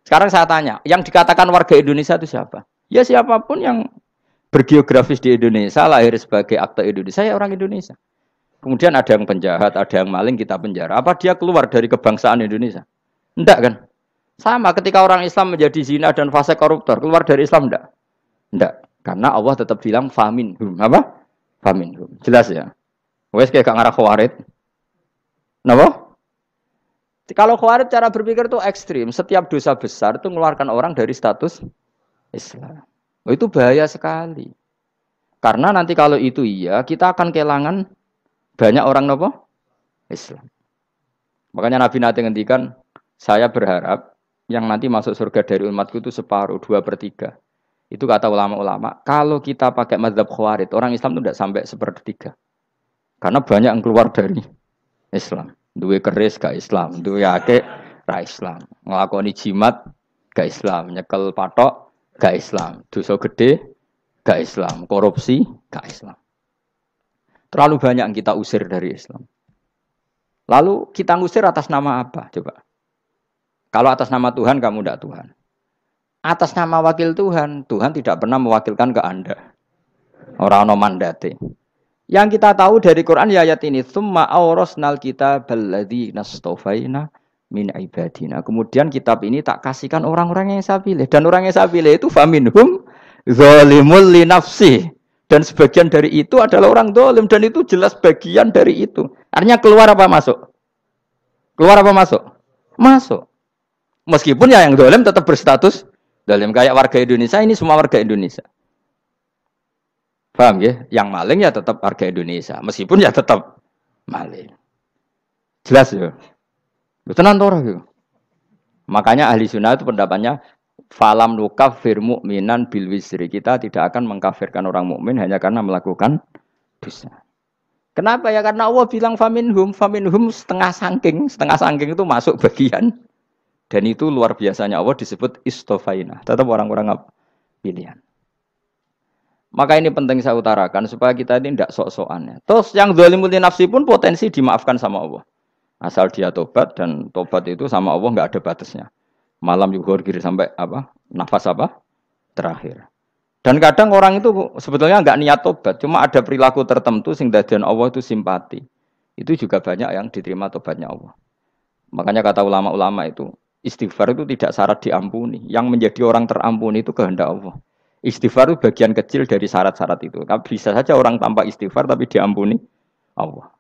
Sekarang saya tanya, yang dikatakan warga Indonesia itu siapa? Ya siapapun yang bergeografis di Indonesia, lahir sebagai akte Indonesia, saya orang Indonesia. Kemudian ada yang penjahat, ada yang maling, kita penjara. Apa dia keluar dari kebangsaan Indonesia? Enggak kan? Sama ketika orang Islam menjadi zina dan fase koruptor, keluar dari Islam enggak? Enggak. Karena Allah tetap bilang faminhum. Apa? Faminhum. Jelas ya? Wes kayak gak ngarah Khawarij. Napa? Kalau Khawarij cara berpikir itu ekstrim. Setiap dosa besar itu mengeluarkan orang dari status Islam. Oh, itu bahaya sekali. Karena nanti kalau itu iya, kita akan kehilangan banyak orang nopo Islam. Makanya Nabi nanti ngendikan, saya berharap yang nanti masuk surga dari umatku itu separuh, 2/3. Itu kata ulama-ulama. Kalau kita pakai mazhab Khawarij, orang Islam itu tidak sampai 1/3. Karena banyak yang keluar dari Islam. Duwe keris gak Islam, duwe akeh ra Islam. Nglakoni jimat gak Islam, nyekel patok gak Islam, dosa gede gak Islam, korupsi gak Islam. Terlalu banyak yang kita usir dari Islam. Lalu kita ngusir atas nama apa? Coba. Kalau atas nama Tuhan, kamu tidak Tuhan. Atas nama wakil Tuhan, Tuhan tidak pernah mewakilkan ke Anda. Orang-orang mandate. Yang kita tahu dari Quran ya ayat ini, tsumma awrasnal kitabal ladzina astafaina min ibadina. Kemudian kitab ini tak kasihkan orang-orang yang saya pilih. Dan orang yang saya pilih itu faminhum zalimul li nafsihi. Dan sebagian dari itu adalah orang dolim. Dan itu jelas bagian dari itu. Artinya keluar apa masuk? Keluar apa masuk? Masuk. Meskipun ya yang dolim tetap berstatus dolim. Kayak warga Indonesia, ini semua warga Indonesia. Paham ya? Yang maling ya tetap warga Indonesia. Meskipun ya tetap maling. Jelas ya? Tenan tora ya? Makanya ahli sunnah itu pendapatnya falam nukafir mu'minan bil wisri. Kita tidak akan mengkafirkan orang mukmin hanya karena melakukan dosa. Kenapa ya? Karena Allah bilang faminhum setengah sangking itu masuk bagian. Dan itu luar biasanya Allah disebut istofaina. Tetap orang-orang pilihan. Maka ini penting saya utarakan supaya kita ini tidak sok-sokan. Terus yang zalimul nafsi pun potensi dimaafkan sama Allah. Asal dia tobat, dan tobat itu sama Allah nggak ada batasnya. Malam yuhur kiri sampai apa? Nafas apa? Terakhir. Dan kadang orang itu sebetulnya nggak niat tobat, cuma ada perilaku tertentu sehingga dadian Allah itu simpati. Itu juga banyak yang diterima tobatnya Allah. Makanya kata ulama-ulama itu, istighfar itu tidak syarat diampuni. Yang menjadi orang terampuni itu kehendak Allah. Istighfar itu bagian kecil dari syarat-syarat itu. Bisa saja orang tanpa istighfar tapi diampuni Allah.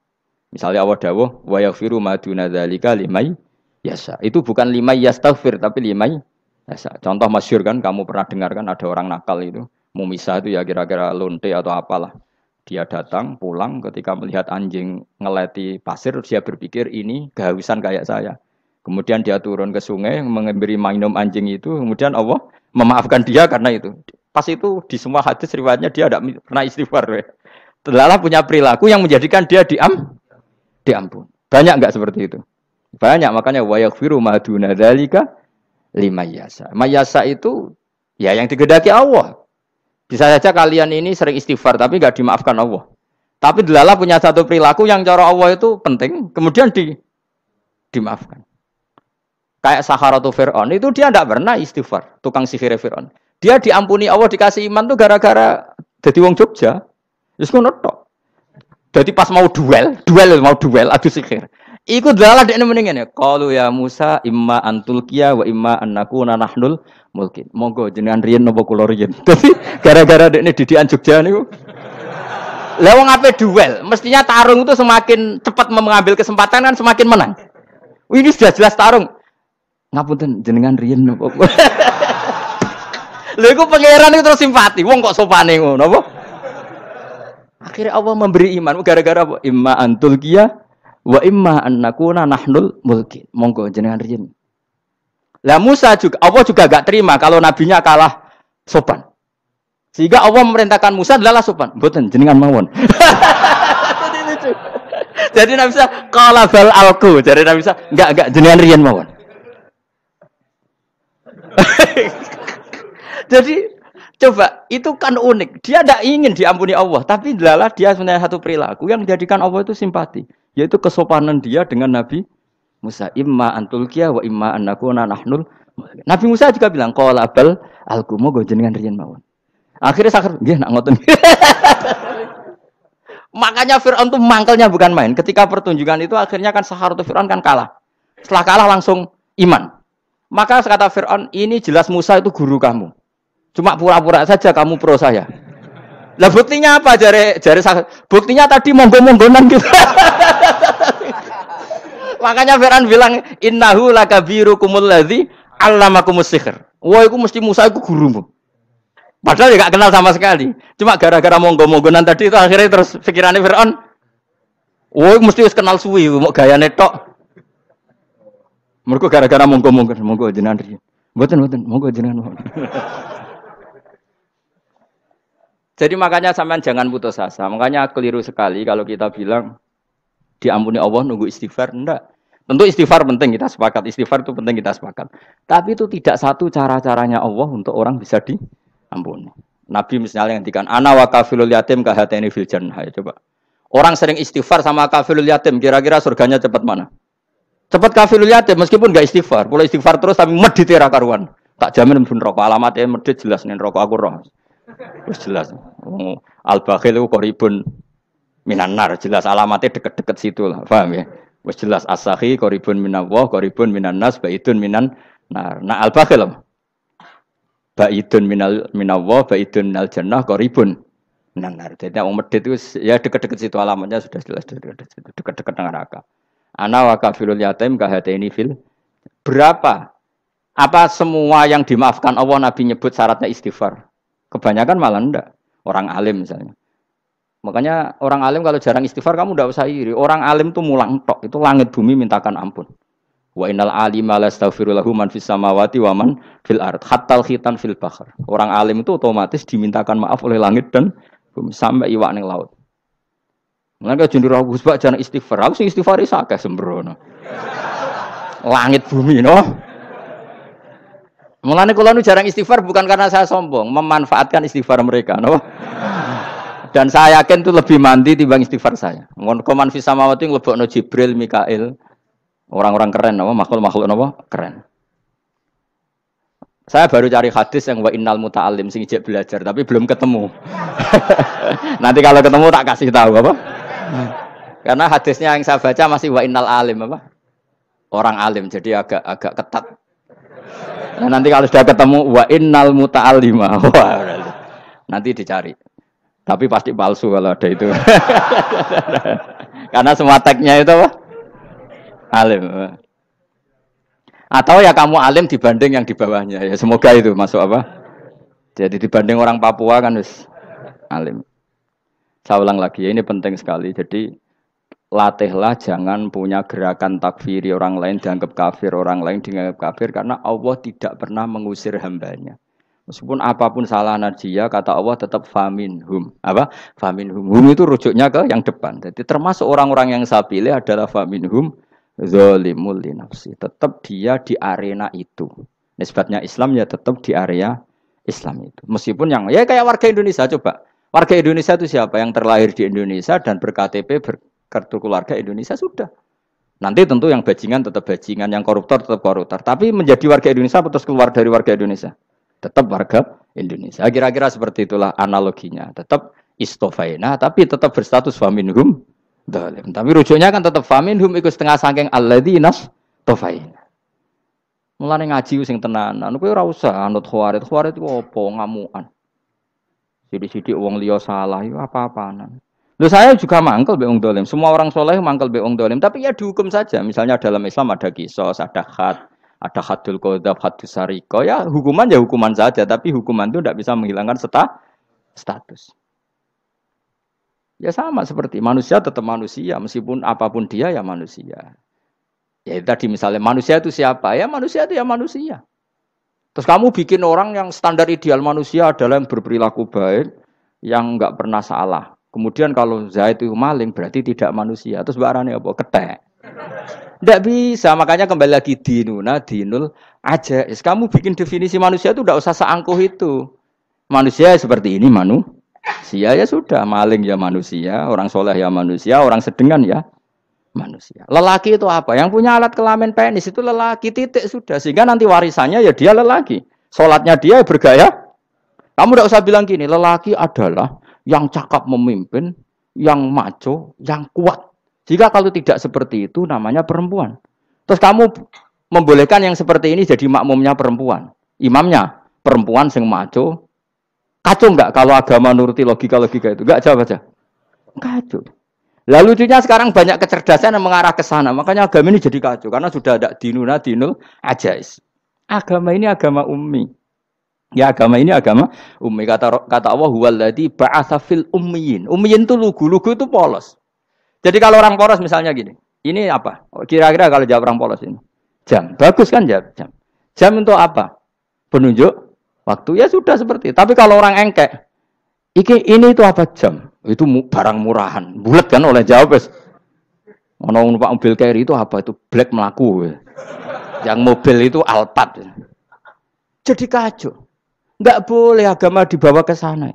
Misalnya Allah dawuh, wa yaghfiru ma duna dzalika limay yasha. Itu bukan limay yastaghfir tapi limay yasha. Contoh masyhur kan, kamu pernah dengar kan ada orang nakal itu, mau misah itu ya kira-kira lonte atau apalah. Dia datang pulang ketika melihat anjing ngeleti pasir, dia berpikir ini kehausan kayak saya. Kemudian dia turun ke sungai memberi minum anjing itu, kemudian Allah memaafkan dia karena itu. Pas itu di semua hadis riwayatnya dia tidak pernah istighfar. Telah punya perilaku yang menjadikan dia diampun. Banyak enggak seperti itu? Banyak, makanya wa yaghfiru ma duna dzalika limayasa. Mayasa itu ya yang digedaki Allah. Bisa saja kalian ini sering istighfar tapi enggak dimaafkan Allah. Tapi delala punya satu perilaku yang cara Allah itu penting, kemudian dimaafkan. Kayak Saharatu Fir'aun itu dia enggak pernah istighfar, tukang sihir Fir'aun. Dia diampuni Allah, dikasih iman tuh gara-gara jadi wong Jogja. Wis ngono tok. Jadi pas mau duel adu sihir. Iku dalah dekne mendingan ya. Qalu ya Musa imma antulqiya wa imma annakuna nahnul mulkin. Monggo jenengan riyen napa kula riyen. Dadi gara-gara dekne didikan Jogja niku. Lah wong ape duel, mestinya tarung itu semakin cepat mengambil kesempatan kan semakin menang. Ini sudah jelas tarung. Ngapunten jenengan riyen napa? Lha iku pangeran itu terus simpati. Wong kok sopane ngono apa? Akhirnya Allah memberi iman gara-gara apa? Imma antul qiyah wa imma an nakuna nahnul mulki. Monggo jenengan riyen. Lah Musa juga Allah juga gak terima kalau nabinya kalah sopan. Sehingga Allah memerintahkan Musa adalah sopan. Mboten jenengan mawon. Jadi Nabi Musa qala bal alqu. Jadi Nabi Musa enggak jenengan riyen mawon. Jadi coba itu kan unik. Dia tidak ingin diampuni Allah, tapi adalah dia sebenarnya satu perilaku yang menjadikan Allah itu simpati, yaitu kesopanan dia dengan Nabi Musa. Imma antulkiya wa imma annakuna nahnul. Nabi Musa juga bilang qala bal alqu moga jenengan riyen mawon. Akhirnya sakar nggih nak ngoten. Makanya Firaun tuh mangkelnya bukan main. Ketika pertunjukan itu akhirnya kan Saharatu Firaun kan kalah. Setelah kalah langsung iman. Maka kata Firaun, ini jelas Musa itu guru kamu. Cuma pura-pura saja kamu pro saya. Lah buktinya apa? Jare buktinya tadi monggo-monggonan gitu. Makanya Firaun bilang innahu lakabirukumul ladzi 'allamakumus sihr. Wah, iku mesti Musa iku gurumu. Padahal dia gak kenal sama sekali. Cuma gara-gara monggo-monggonan tadi itu akhirnya terus pikirannya Firaun. Wah, mesti wis kenal suwi, mau gayane tok. Mergo gara-gara monggo-monggon, monggo jenengan riyen. Mboten, monggo jenengan. Jadi makanya sampean jangan putus asa. Makanya keliru sekali kalau kita bilang diampuni Allah nunggu istighfar. Enggak. Tentu istighfar penting, kita sepakat. Istighfar itu penting, kita sepakat. Tapi itu tidak satu cara-caranya Allah untuk orang bisa diampuni. Nabi misalnya ngendikan ana wa kafilul yatim kahateni fil jannah. Coba. Orang sering istighfar sama kafilul yatim, kira-kira surganya cepat mana? Cepat kafilul yatim meskipun enggak istighfar. Kalau istighfar terus tapi medit ra karuan. Tak jamin pun rokok alamatnya medit jelas nih rokok aku roh. Wis jelas. Al-bakhil itu qaribun minan nar, jelas alamatnya deket-deket situ lah. Paham ya? Wis jelas as-sakhi qaribun minallah, qaribun minan nas, baidun minan nar. Nah al-bakhil baidun minallah, baidun minal jannah, qaribun minan nar. Jadi wong medit itu ya deket-deket situ alamatnya sudah jelas deket-deket neraka. Ana wa kafilul yatim kahataini fil. Berapa? Apa semua yang dimaafkan Allah Nabi nyebut syaratnya istighfar? Kebanyakan malah enggak. Orang alim misalnya. Makanya orang alim kalau jarang istighfar kamu enggak usah iri. Orang alim tuh mulang tok, itu langit bumi mintakan ampun. Wa innal alima lastaghfiru lahu man fis samawati wa man fil ard hatta khitan fil bahr. Orang alim itu otomatis dimintakan maaf oleh langit dan bumi sampai iwak ning laut. Mengapa jendur aku sebab jarang istighfar? Aku sing istighfar isa akeh sembrono. Langit bumi no. Mulane kula nu jarang istighfar bukan karena saya sombong, memanfaatkan istighfar mereka, no. Dan saya yakin itu lebih mandi timbang istighfar saya. Mun koman fi samawati nglebokno Jibril, Mikail, orang-orang keren, no, makhluk-makhluk no, keren. Saya baru cari hadis yang wa innal muta'allim sing ijek belajar tapi belum ketemu. Nanti kalau ketemu tak kasih tahu apa? Karena hadisnya yang saya baca masih wa innal alim apa? Orang alim jadi agak ketat. Nah, nanti kalau sudah ketemu wa innal muta'allima. Nanti dicari. Tapi pasti palsu kalau ada itu. Karena semua tagnya itu apa? Alim. Atau ya kamu alim dibanding yang di bawahnya. Ya semoga itu masuk apa? Jadi dibanding orang Papua kan wis alim. Saya ulang lagi ya, ini penting sekali. Jadi latihlah jangan punya gerakan takfiri orang lain dianggap kafir, orang lain dianggap kafir karena Allah tidak pernah mengusir hambanya. Meskipun apapun salah dia, kata Allah tetap faminhum. Apa? Faminhum. Hum itu rujuknya ke yang depan. Jadi termasuk orang-orang yang saya pilih adalah faminhum zalimul li nafsi. Tetap dia di arena itu. Nisbatnya Islam ya tetap di area Islam itu. Meskipun yang ya kayak warga Indonesia coba. Warga Indonesia itu siapa? Yang terlahir di Indonesia dan ber-KTP kartu keluarga Indonesia sudah. Nanti tentu yang bajingan tetap bajingan, yang koruptor tetap koruptor. Tapi menjadi warga Indonesia terus keluar dari warga Indonesia. Tetap warga Indonesia. Kira-kira seperti itulah analoginya. Tetap istofaina, tapi tetap berstatus faminhum dhalim. Tapi rujuknya kan tetap faminhum ikut setengah sangking alladzinas tofaina. Mulane ngaji sing tenanan. Kowe ora usah anut khawarit. Khawarit itu apa ngamukan. Sidik-sidik wong liya salah itu apa-apanan. Loh saya juga mangkel be wong dolim. Semua orang soleh mangkel be wong dolim. Tapi ya dihukum saja. Misalnya dalam Islam ada kisos, ada hadul qadzaf, hadus sariko. Ya hukuman saja. Tapi hukuman itu tidak bisa menghilangkan status. Ya sama seperti manusia tetap manusia. Meskipun apapun dia ya manusia. Ya tadi misalnya manusia itu siapa? Ya manusia itu ya manusia. Terus kamu bikin orang yang standar ideal manusia adalah yang berperilaku baik, yang enggak pernah salah. Kemudian kalau Zaid itu maling berarti tidak manusia. Terus barangnya apa? Ketek. Tidak bisa. Makanya kembali lagi dinul aja. Kamu bikin definisi manusia itu tidak usah seangkuh itu. Manusia seperti ini manusia ya sudah. Maling ya manusia, orang soleh ya manusia, orang sedengan ya manusia. Lelaki itu apa? Yang punya alat kelamin penis itu lelaki titik sudah. Sehingga nanti warisannya ya dia lelaki. Sholatnya dia bergaya. Kamu tidak usah bilang gini. Lelaki adalah yang cakap memimpin, yang maco, yang kuat. Jika kalau tidak seperti itu namanya perempuan. Terus kamu membolehkan yang seperti ini jadi makmumnya perempuan. Imamnya perempuan sing maco. Kacau enggak kalau agama nuruti logika-logika itu? Enggak jawab aja. Kacau. Lalu lucunya sekarang banyak kecerdasan yang mengarah ke sana. Makanya agama ini jadi kacau. Karena sudah ada dinul ajais. Agama ini agama ummi. Ya agama ini agama ummi. Kata Allah huwallazi ba'atsa fil ummiyin. Ummiyin itu lugu itu polos. Jadi kalau orang polos misalnya gini. Ini apa? Kira-kira kalau jawab orang polos ini. Jam. Bagus kan jam? Jam untuk apa? Penunjuk waktu. Ya sudah seperti itu. Tapi kalau orang engkek. Ini itu apa jam? Itu barang murahan. Bulat kan oleh jawab. Ono numpak mobil carry itu apa? Itu black melaku. Yang mobil itu Alphard. Jadi kacau. Enggak boleh agama dibawa ke sana.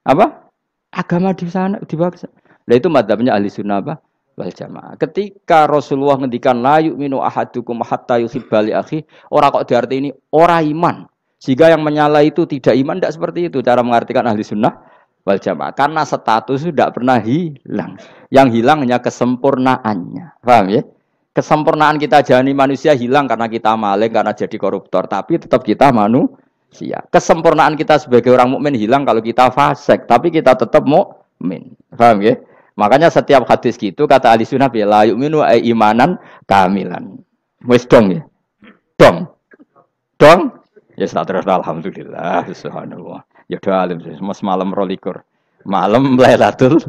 Apa? Agama di sana dibawa ke sana. Nah itu madzhabnya ahli sunnah apa? Wal jamaah. Ketika Rasulullah ngendikan la yu'minu ahadukum hatta yuhibba li akhi, ora kok diarti ini ora iman. Sehingga yang menyala itu tidak iman, tidak seperti itu cara mengartikan ahli sunnah wal jamaah. Karena status itu tidak pernah hilang. Yang hilang hanya kesempurnaannya. Paham ya? Kesempurnaan kita jalani manusia hilang karena kita maling, karena jadi koruptor. Tapi tetap kita manusia. Kesempurnaan kita sebagai orang mukmin hilang kalau kita fasik. Tapi kita tetap mukmin. Paham ya? Makanya setiap hadis gitu kata ahli sunnah ya la yu'minu imanan kamilan. Wis dong ya. Dong. Ya terus alhamdulillah subhanallah. Ya doa alim mas malam 22. Malam Lailatul.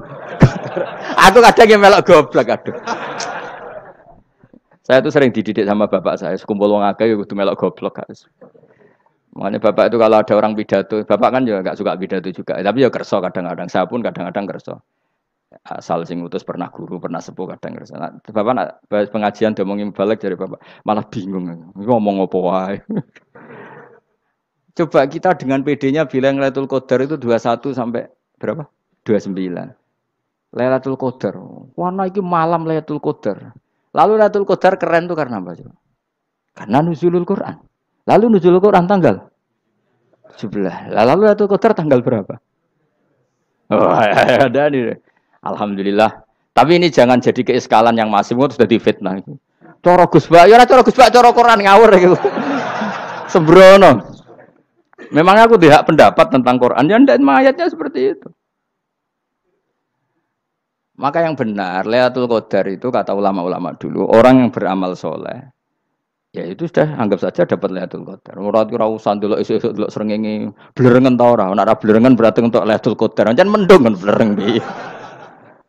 Aku kadang yang melok goblok aduh. Saya tuh sering dididik sama bapak saya, sekumpul wong akeh kudu melok goblok guys. Makanya bapak itu kalau ada orang pidato, bapak kan juga enggak suka pidato juga, tapi ya kerso kadang-kadang. Saya pun kadang-kadang kerso. Asal sing utus pernah guru, pernah sepuh kadang kerso. Nah, bapak nak pengajian diomongin balik dari bapak, malah bingung. Ngomong apa wae. Coba kita dengan PD-nya bilang Lailatul Qadar itu 21 sampai berapa? 29. Lailatul Qadar. Warna iki malam Lailatul Qadar. Lalu Lailatul Qadar keren tuh karena apa? Karena nuzulul Quran. Lalu nuzulul Quran tanggal 17. Lalu Lailatul Qadar tanggal berapa? Oh, ada nih. Alhamdulillah. Tapi ini jangan jadi keiskalan yang masif itu sudah difitnah. Cara Gus Bak, ya cara Gus Bak, cara Quran ngawur gitu. Sembrono. Memang aku tidak pendapat tentang Quran, dan ayatnya seperti itu. Maka yang benar, Lailatul Qadar itu kata ulama-ulama dulu, orang yang beramal soleh, ya itu sudah anggap saja dapat Lailatul Qadar. Ora usah ndelok esuk-esuk ndelok srengenge blerengen ta ora. Nek ora blerengen berarti untuk Lailatul Qadar. Jan mendung kan blereng piye.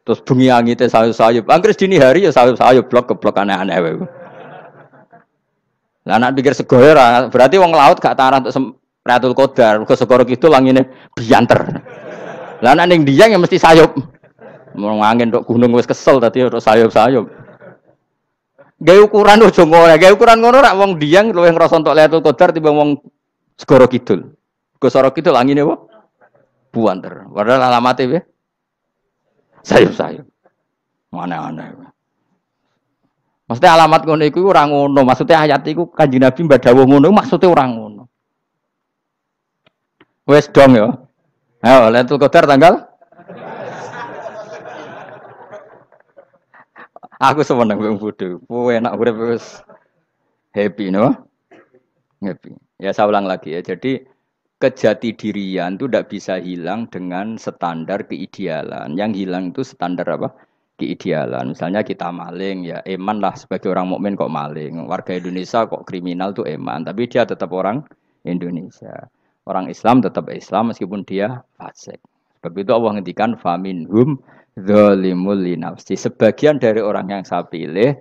Terus bengi angite sayup-sayup. Anggere dini hari ya sayup-sayup blok aneh-aneh wae. Lah nek pikir sego ora, berarti wong laut gak taran untuk Lailatul Qadar, ke segoro kidul langine bianter. Lah nek ning Dieng ya mesti sayup. Mau angin tok gunung wis kesel tadi tok sayup-sayup. Gawe ukuran ojo ngono, gawe ukuran ngono rak wong Dieng luwih ngrasa entuk Lailatul Qadar timbang wong segoro kidul. Ke segoro kidul angine apa? Buanter. Padahal alamate piye? Sayup-sayup. Aneh-aneh. Maksudnya alamat ngono iku ora ngono, maksudnya ayat iku Kanjeng Nabi mbak dawuh ngono maksudnya ora ngono. Wes dong ya. Ayo Lailatul Qadar tanggal. Aku seneng wong bodho. Kowe enak urip wis happy no? Happy. Ya saya ulang lagi ya. Jadi kejati dirian itu tidak bisa hilang dengan standar keidealan. Yang hilang itu standar apa? Keidealan. Misalnya kita maling, ya eman lah sebagai orang mukmin kok maling. Warga Indonesia kok kriminal tuh eman, tapi dia tetap orang Indonesia. Orang Islam tetap Islam meskipun dia fasik. Sebab itu Allah ngendikan faminhum zalimul linafsi. Sebagian dari orang yang saya pilih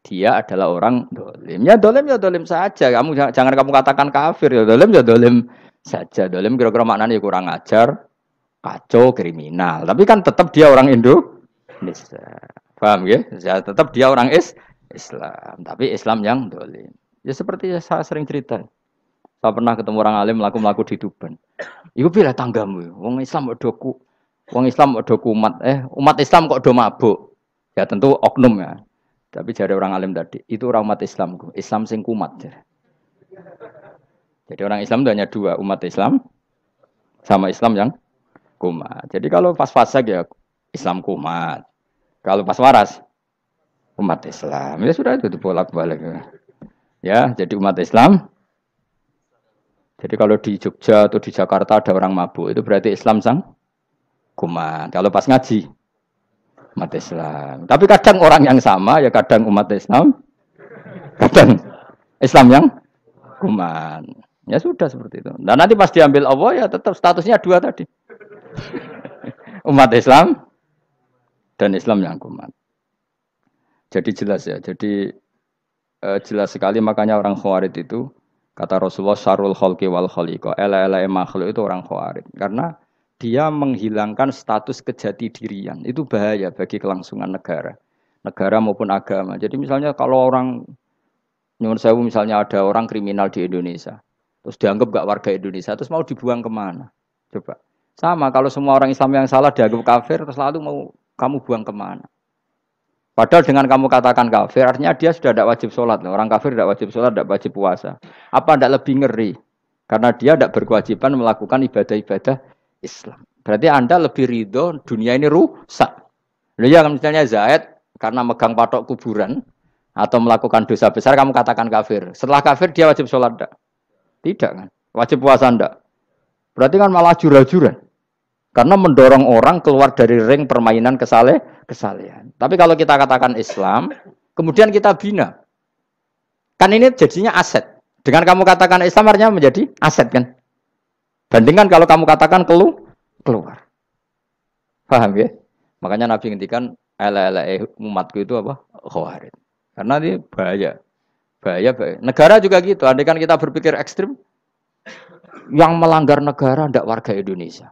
dia adalah orang dolim. Ya dolim saja. Kamu jangan kamu katakan kafir ya dolim saja. Dolim kira-kira maknanya kurang ajar, kacau, kriminal. Tapi kan tetap dia orang Indonesia. Paham ya? Ya tetap dia orang Islam. Tapi Islam yang dolim. Ya seperti saya sering cerita. Saya pernah ketemu orang alim melaku di Tuban. Iku pilih tanggamu. Wong Islam kok doku. Wong Islam kok do kumat. Umat Islam kok do mabuk. Ya tentu oknum ya. Tapi jari orang alim tadi, itu orang umat Islamku. Islam sing kumat. Jadi orang Islam itu hanya dua, umat Islam sama Islam yang kumat. Jadi kalau pas fasik ya Islam kumat. Kalau pas waras umat Islam. Ya sudah itu bolak-balik. Ya, jadi umat Islam. Jadi kalau di Jogja atau di Jakarta ada orang mabuk, itu berarti Islam sang kumat. Kalau pas ngaji umat Islam. Tapi kadang orang yang sama ya kadang umat Islam, kadang Islam yang kuman. Ya sudah seperti itu. Dan nanti pas diambil Allah ya tetap statusnya dua tadi. Umat Islam dan Islam yang kuman. Jadi jelas ya. Jadi jelas sekali makanya orang Khawarij itu kata Rasulullah syarrul khalqi wal khaliqa. Ela makhluk itu orang Khawarij. Karena dia menghilangkan status kejati dirian. Itu bahaya bagi kelangsungan negara maupun agama. Jadi misalnya kalau orang nyuwun sewu misalnya ada orang kriminal di Indonesia, terus dianggap gak warga Indonesia, terus mau dibuang kemana? Coba. Sama kalau semua orang Islam yang salah dianggap kafir, terus lalu mau kamu buang kemana? Padahal dengan kamu katakan kafir, artinya dia sudah tidak wajib sholat. Orang kafir tidak wajib sholat, tidak wajib puasa. Apa tidak lebih ngeri? Karena dia tidak berkewajiban melakukan ibadah-ibadah Islam. Berarti Anda lebih ridho dunia ini rusak. Lalu ya misalnya Zaid karena megang patok kuburan atau melakukan dosa besar kamu katakan kafir. Setelah kafir dia wajib sholat enggak? Tidak kan? Wajib puasa enggak? Berarti kan malah jura-juran. Karena mendorong orang keluar dari ring permainan kesalehan. Tapi kalau kita katakan Islam, kemudian kita bina. Kan ini jadinya aset. Dengan kamu katakan Islam artinya menjadi aset kan? Bandingkan kalau kamu katakan keluar. Paham ya? Makanya Nabi ngendikan umatku itu apa? Khawarij. Karena ini bahaya. Bahaya. Negara juga gitu. Andai kan kita berpikir ekstrim, yang melanggar negara tidak warga Indonesia.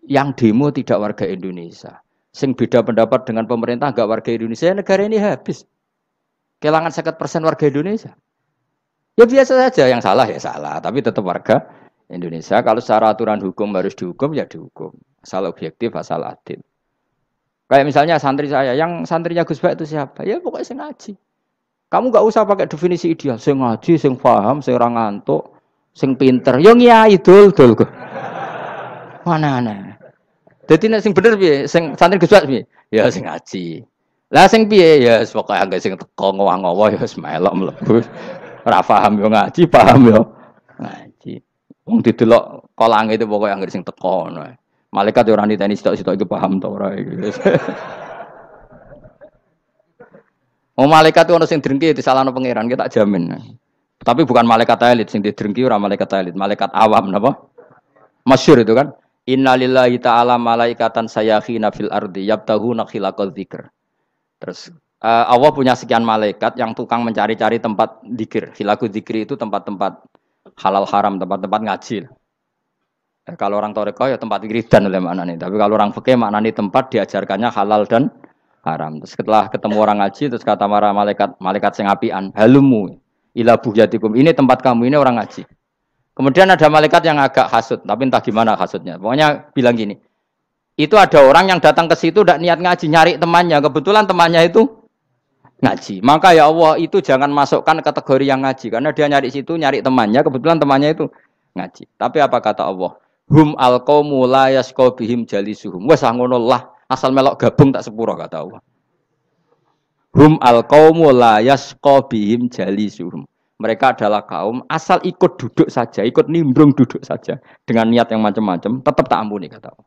Yang demo tidak warga Indonesia. Sing beda pendapat dengan pemerintah enggak warga Indonesia, negara ini habis. Kehilangan 50% warga Indonesia. Ya biasa saja, yang salah ya salah, tapi tetap warga Indonesia. Kalau secara aturan hukum harus dihukum, ya dihukum. Asal objektif, asal adil. Kayak misalnya santri saya, yang santrinya Gus Bak itu siapa? Ya pokoknya sing ngaji. Kamu gak usah pakai definisi ideal. Sing ngaji, sing paham, sing ora ngantuk, sing pinter. Yo ngiyai dul. Mana. Jadi nek sing bener piye? Sing santri Gus Bak piye? Ya sing ngaji. Lah sing piye? Ya pokoke anggere sing teko ngowah-ngowah ya wis melok mlebu. Ora paham yo ngaji, paham yo ngaji. Wong didelok kolang itu pokoknya anggere sing teko ngono. Malaikat yo ora niteni sitok-sitok iki paham ta ora iki. Oh malaikat itu ono sing drengki disalahno pangeran, kita jamin. Tapi bukan malaikat elit sing didrengki ora malaikat elit, malaikat awam napa? Masyhur itu kan. Innalillahi ta'ala malaikatan sayakhina fil ardi yabtahuna khilaqal dzikr. Terus Allah punya sekian malaikat yang tukang mencari-cari tempat dzikir. Khilaqul dzikri itu tempat-tempat halal haram, tempat-tempat ngaji. Kalau orang toreko ya tempat wiridan oleh maknanya. Tapi kalau orang fikih maknanya tempat diajarkannya halal dan haram. Terus setelah ketemu orang ngaji, terus kata para malaikat sing apian, halumu ila buhyatikum. Ini tempat kamu, ini orang ngaji. Kemudian ada malaikat yang agak hasud, tapi entah gimana hasudnya. Pokoknya bilang gini, itu ada orang yang datang ke situ tidak niat ngaji, nyari temannya. Kebetulan temannya itu ngaji. Maka ya Allah itu jangan masukkan kategori yang ngaji. Karena dia nyari situ, nyari temannya. Kebetulan temannya itu ngaji. Tapi apa kata Allah? Hum alqaumu la yasqa bihim jalisuhum. Wes ngono lah, asal melok gabung tak sepuro kata Allah. Hum alqaumu la yasqa bihim jalisuhum. mereka adalah kaum asal ikut duduk saja, ikut nimbrung duduk saja dengan niat yang macam-macam, tetap tak ampuni kata Allah.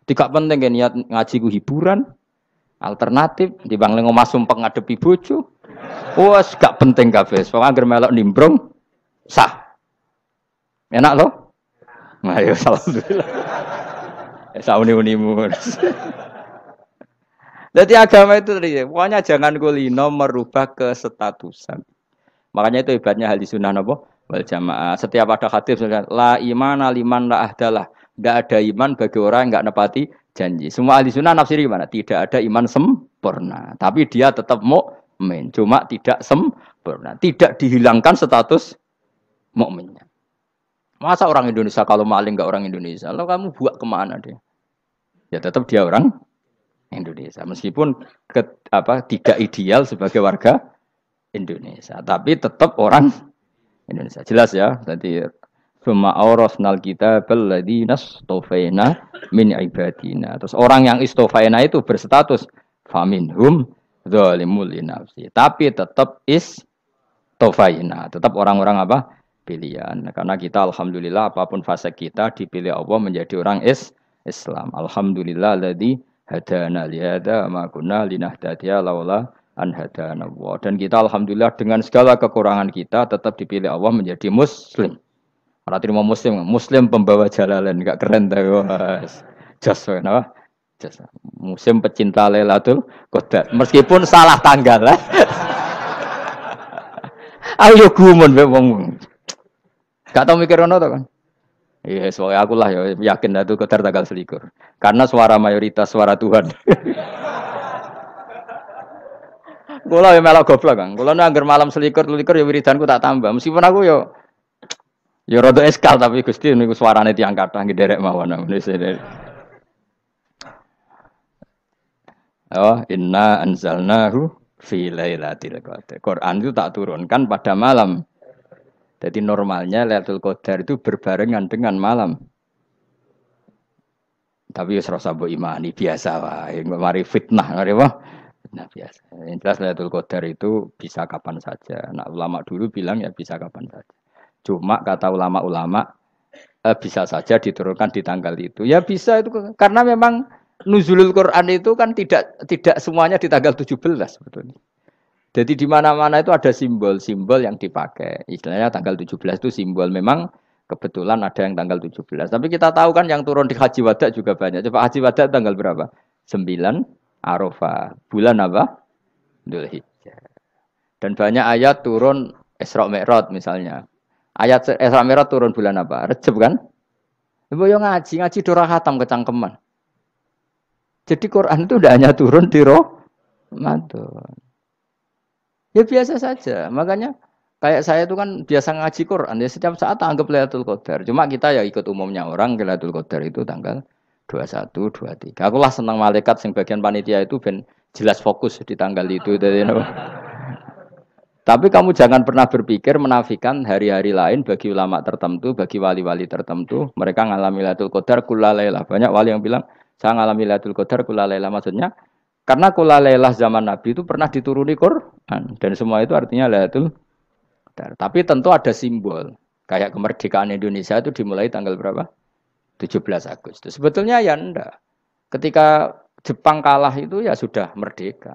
Tidak penting kan niat ngaji ku hiburan, alternatif, di bang lengo masum pengadepi bojo. Wes gak penting kabeh. Pokoke anggere melok nimbrung sah. Enak loh? Nah, ya alhamdulillah. Sauni-unimu. Jadi agama itu tadi, pokoknya jangan kulino merubah kestatusan. Makanya itu hebatnya ahli sunnah napa wal jamaah. Setiap ada hadis la imana liman la ahdalah. Tidak ada iman bagi orang yang enggak nepati janji. Semua ahli sunnah nafsiri gimana? Tidak ada iman sempurna, tapi dia tetap mukmin. Cuma tidak sempurna, tidak dihilangkan status mukminnya. Masa orang Indonesia kalau maling enggak orang Indonesia? Lalu kamu buat kemana dia? Ya tetap dia orang Indonesia. Meskipun tidak ideal sebagai warga Indonesia, tapi tetap orang Indonesia. Jelas ya. Jadi summa aurasnal kitabal ladzina istofaina min ibadina. Terus orang yang istofaina itu berstatus faminhum zalimul linafsi. Tapi tetap istofaina, tetap orang-orang apa? Pilihan. Karena kita alhamdulillah apapun fase kita dipilih Allah menjadi orang Islam. Alhamdulillah alladzi hadana li hadza ma kunna linahtadiya laula an hadana Allah. Dan kita alhamdulillah dengan segala kekurangan kita tetap dipilih Allah menjadi muslim. Ora terima muslim pembawa jalalain, enggak keren ta Mas. Jos napa? Jos. Muslim pecinta Lailatul Qadar. Meskipun salah tanggal. Ayo gumun mbek wong. Gak tau mikir ngono to kan? Iya, soalnya aku lah ya yakin Lailatul Qadar tanggal 21. Karena suara mayoritas suara Tuhan. Kula ya melok goblok kan. Kula nek anggar malam 21 ya wiridanku tak tambah. Meskipun aku ya rada eskal tapi Gusti niku suarane tiyang kathah nggih derek mawon. Oh, inna anzalnahu fi lailatul qadar. Quran itu tak turunkan pada malam. Jadi normalnya Lailatul Qadar itu berbarengan dengan malam. Tapi wis rasa mbok imani biasa wae. Mari fitnah ngare wah. Nah biasa. Yang jelas Lailatul Qadar itu bisa kapan saja. Nah ulama dulu bilang ya bisa kapan saja. Cuma kata ulama-ulama bisa saja diturunkan di tanggal itu. Ya bisa itu karena memang nuzulul Quran itu kan tidak semuanya di tanggal 17 sebetulnya. Jadi di mana-mana itu ada simbol-simbol yang dipakai. Istilahnya tanggal 17 itu simbol memang kebetulan ada yang tanggal 17. Tapi kita tahu kan yang turun di Haji Wada juga banyak. Coba Haji Wada tanggal berapa? 9 Arafah. Bulan apa? Dzulhijjah. Dan banyak ayat turun Isra Mi'raj misalnya. Ayat Isra Mi'raj turun bulan apa? Rejab kan? Ibu yang ngaji dora khatam kecangkeman. Jadi Quran itu tidak hanya turun di Ramadan. Ya biasa saja. Makanya kayak saya itu kan biasa ngaji Quran. Ya setiap saat anggap Lailatul Qadar. Cuma kita ya ikut umumnya orang Lailatul Qadar itu tanggal 21, 23. Aku lah senang malaikat sing bagian panitia itu ben jelas fokus di tanggal itu. Tapi kamu jangan pernah berpikir menafikan hari-hari lain bagi ulama tertentu, bagi wali-wali tertentu. Mereka ngalami Lailatul Qadar kulalailah. Banyak wali yang bilang, saya ngalami Lailatul Qadar kulalailah. Maksudnya, karena kulalailah zaman Nabi itu pernah dituruni Quran. Dan semua itu artinya Lailatul Qadar. Tapi tentu ada simbol. Kayak kemerdekaan Indonesia itu dimulai tanggal berapa? 17 Agustus. Sebetulnya ya enggak. Ketika Jepang kalah itu ya sudah merdeka.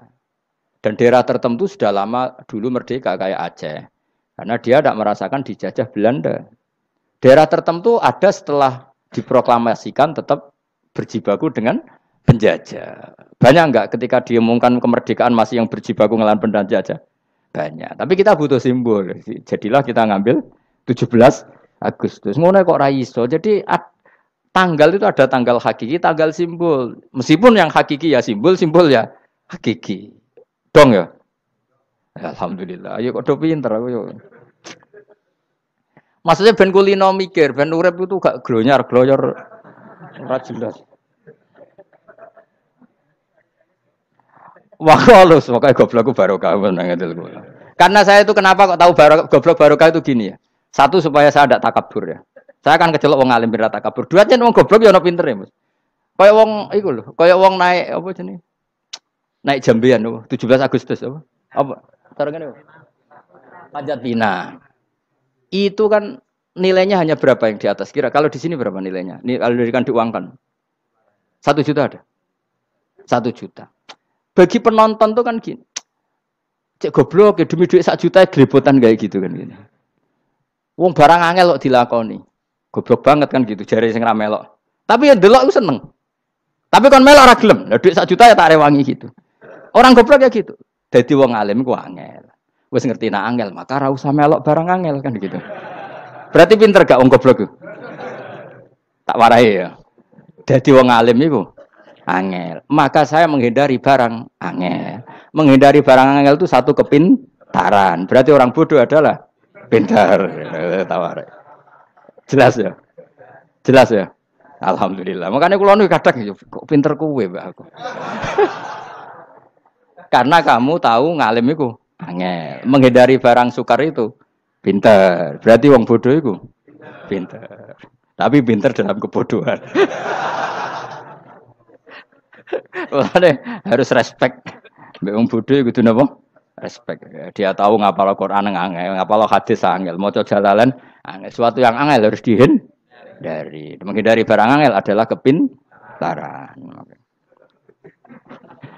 Dan daerah tertentu sudah lama dulu merdeka kayak Aceh. Karena dia tidak merasakan dijajah Belanda. Daerah tertentu ada setelah diproklamasikan tetap berjibaku dengan penjajah. Banyak enggak ketika diumumkan kemerdekaan masih yang berjibaku ngelawan penjajah? Banyak. Tapi kita butuh simbol. Jadilah kita ngambil 17 Agustus. Ngono kok ra iso. Jadi tanggal itu ada tanggal hakiki, tanggal simbol. Meskipun yang hakiki ya simbol ya hakiki. Dong ya? Alhamdulillah. Ayo kok do pinter aku yo. Maksudnya ben kulino mikir, ben urip itu gak glonyar-glonyor ora jelas. Wah, halus, pokoknya goblokku barokah menang itu. Karena saya itu kenapa kok tahu goblok barokah itu gini ya. Satu supaya saya tidak takabur ya. Saya akan kecelok wong alim berat takabur. Dua aja wong goblok ya ono pinter ya, Mas. Kayak wong iku lho, kayak wong naik apa jenenge? Naik jambean lho, 17 Agustus apa? Apa? Cara ngene. Panjat Pinang. Itu kan nilainya hanya berapa yang di atas? Kira kalau di sini berapa nilainya? Kalau diberikan diuangkan 1 juta ada. 1 juta. Bagi penonton tuh kan gini. Cek goblok ya demi duit 1 juta gelebotan kayak gitu kan gitu. Wong barang angel kok dilakoni. Goblok banget kan gitu jare sing ra melok. Tapi ya delok aku seneng. Tapi kon melok ora gelem. Lah duit 1 juta ya tak rewangi gitu. Orang goblok ya gitu. Dadi wong alim ku angel. Wis ngerti nak angel maka ora usah melok barang angel kan gitu. Berarti pinter gak wong goblok ku? Tak warai ya. Dadi wong alim iku angel. Maka saya menghindari barang angel. Menghindari barang angel itu satu kepintaran. Berarti orang bodoh adalah pintar. Tawarai. Jelas ya? Jelas ya? Alhamdulillah. Makanya kula nu kadang kok pinter kowe, Mbak aku. Karena kamu tahu ngalim iku angel. Menghindari barang sukar itu pintar. Berarti wong bodoh iku pintar. Tapi pintar dalam kebodohan. Makanya harus respect. Mbak wong bodoh kudu napa? Respect. Dia tahu ngapal Quran angel, ngapal hadis angel, maca jalalan angel. Suatu yang angel harus dihindari. Menghindari barang angel adalah kepintaran.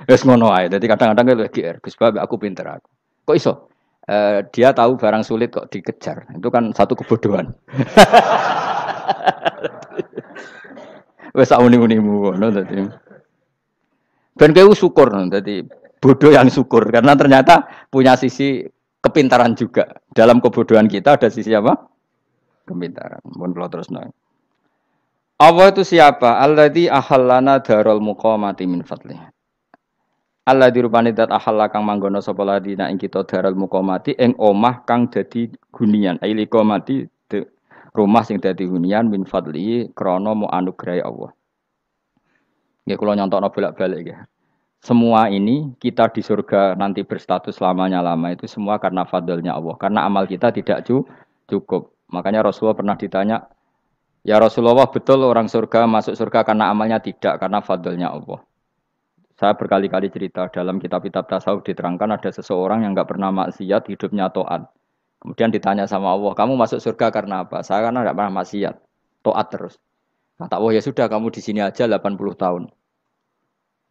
Wes ngono ae. Dadi kadang-kadang lho GR, Gus Bab aku pinter aku. Kok iso? Dia tahu barang sulit kok dikejar. Itu kan satu kebodohan. Wes sak uni-unimu ngono dadi. Ben kowe syukur dadi bodoh yang syukur karena ternyata punya sisi kepintaran juga. Dalam kebodohan kita ada sisi apa? Kepintaran. Mun kula terusno. Allah itu siapa? Alladzi ahallana darul muqamati min fadli. Alladzi rupane dat ahalla kang manggono sapa ladina ing kita darul muqamati ing omah kang dadi hunian. Aili qamati rumah sing dadi hunian min fadli krana mu anugrahi Allah. Nggih kula nyontokno bolak-balik nggih. Semua ini kita di surga nanti berstatus lamanya-lama itu semua karena fadlnya Allah. Karena amal kita tidak cukup. Makanya Rasulullah pernah ditanya, ya Rasulullah betul orang surga masuk surga karena amalnya tidak, karena fadlnya Allah. Saya berkali-kali cerita dalam kitab-kitab tasawuf diterangkan ada seseorang yang enggak pernah maksiat, hidupnya taat. Kemudian ditanya sama Allah, kamu masuk surga karena apa? Saya karena enggak pernah maksiat, taat terus. Kata Allah, ya sudah kamu di sini aja 80 tahun.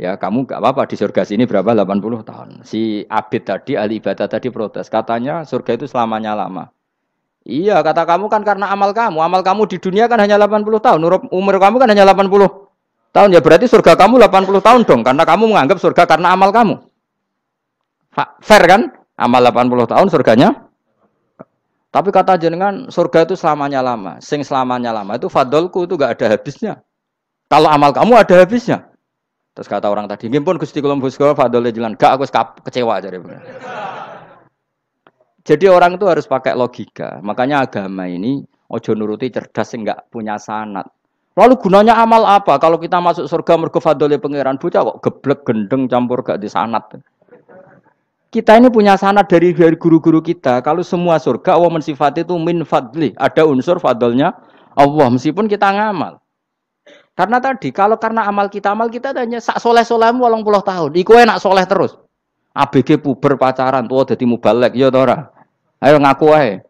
Ya kamu gak apa-apa di surga sini berapa 80 tahun. Si Abid tadi, ahli ibadah tadi protes. Katanya surga itu selamanya lama. Iya kata kamu kan karena amal kamu. Amal kamu di dunia kan hanya 80 tahun. Umur kamu kan hanya 80 tahun. Ya berarti surga kamu 80 tahun dong. Karena kamu menganggap surga karena amal kamu. Fair kan? Amal 80 tahun surganya. Tapi kata jenengan surga itu selamanya lama. Sing selamanya lama itu fadolku itu gak ada habisnya. Kalau amal kamu ada habisnya. Terus kata orang tadi, ngimpun Gusti kula mbusga fadhole jalan. Gak aku kecewa jare. Jadi orang itu harus pakai logika. Makanya agama ini ojo nuruti cerdas enggak punya sanad. Lalu gunanya amal apa? Kalau kita masuk surga mergo fadhole pangeran bocah kok geblek gendeng campur gak di sanad. Kita ini punya sanad dari guru-guru kita. Kalau semua surga Allah mensifati itu min fadli, ada unsur fadlnya Allah meskipun kita ngamal. Karena tadi, kalau karena amal kita hanya sak soleh-solehmu 80 tahun. Iku enak soleh terus. ABG puber pacaran, tua dadi mubalek, ya ora. Ayo ngaku ae.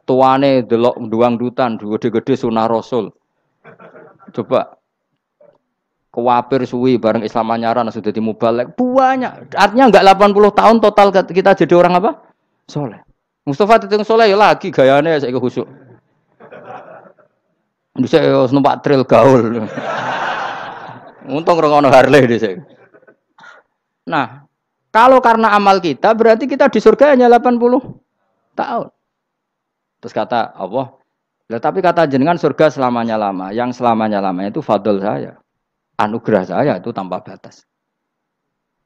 Tuane delok duang dutan, gede-gede sunah Rasul. Coba kuwapir suwi bareng Islam anyaran sudah dadi mubalek. Banyak. Artinya enggak 80 tahun total kita jadi orang apa? Soleh. Mustafa ditung soleh ya lagi gayane saiki khusuk. Bisa numpak trail gaul. Untung rengono Harley dhisik. Nah, kalau karena amal kita berarti kita di surga hanya 80 tahun. Terus kata Allah, lah tapi kata jenengan surga selamanya lama. Yang selamanya lama itu fadl saya. Anugerah saya itu tanpa batas.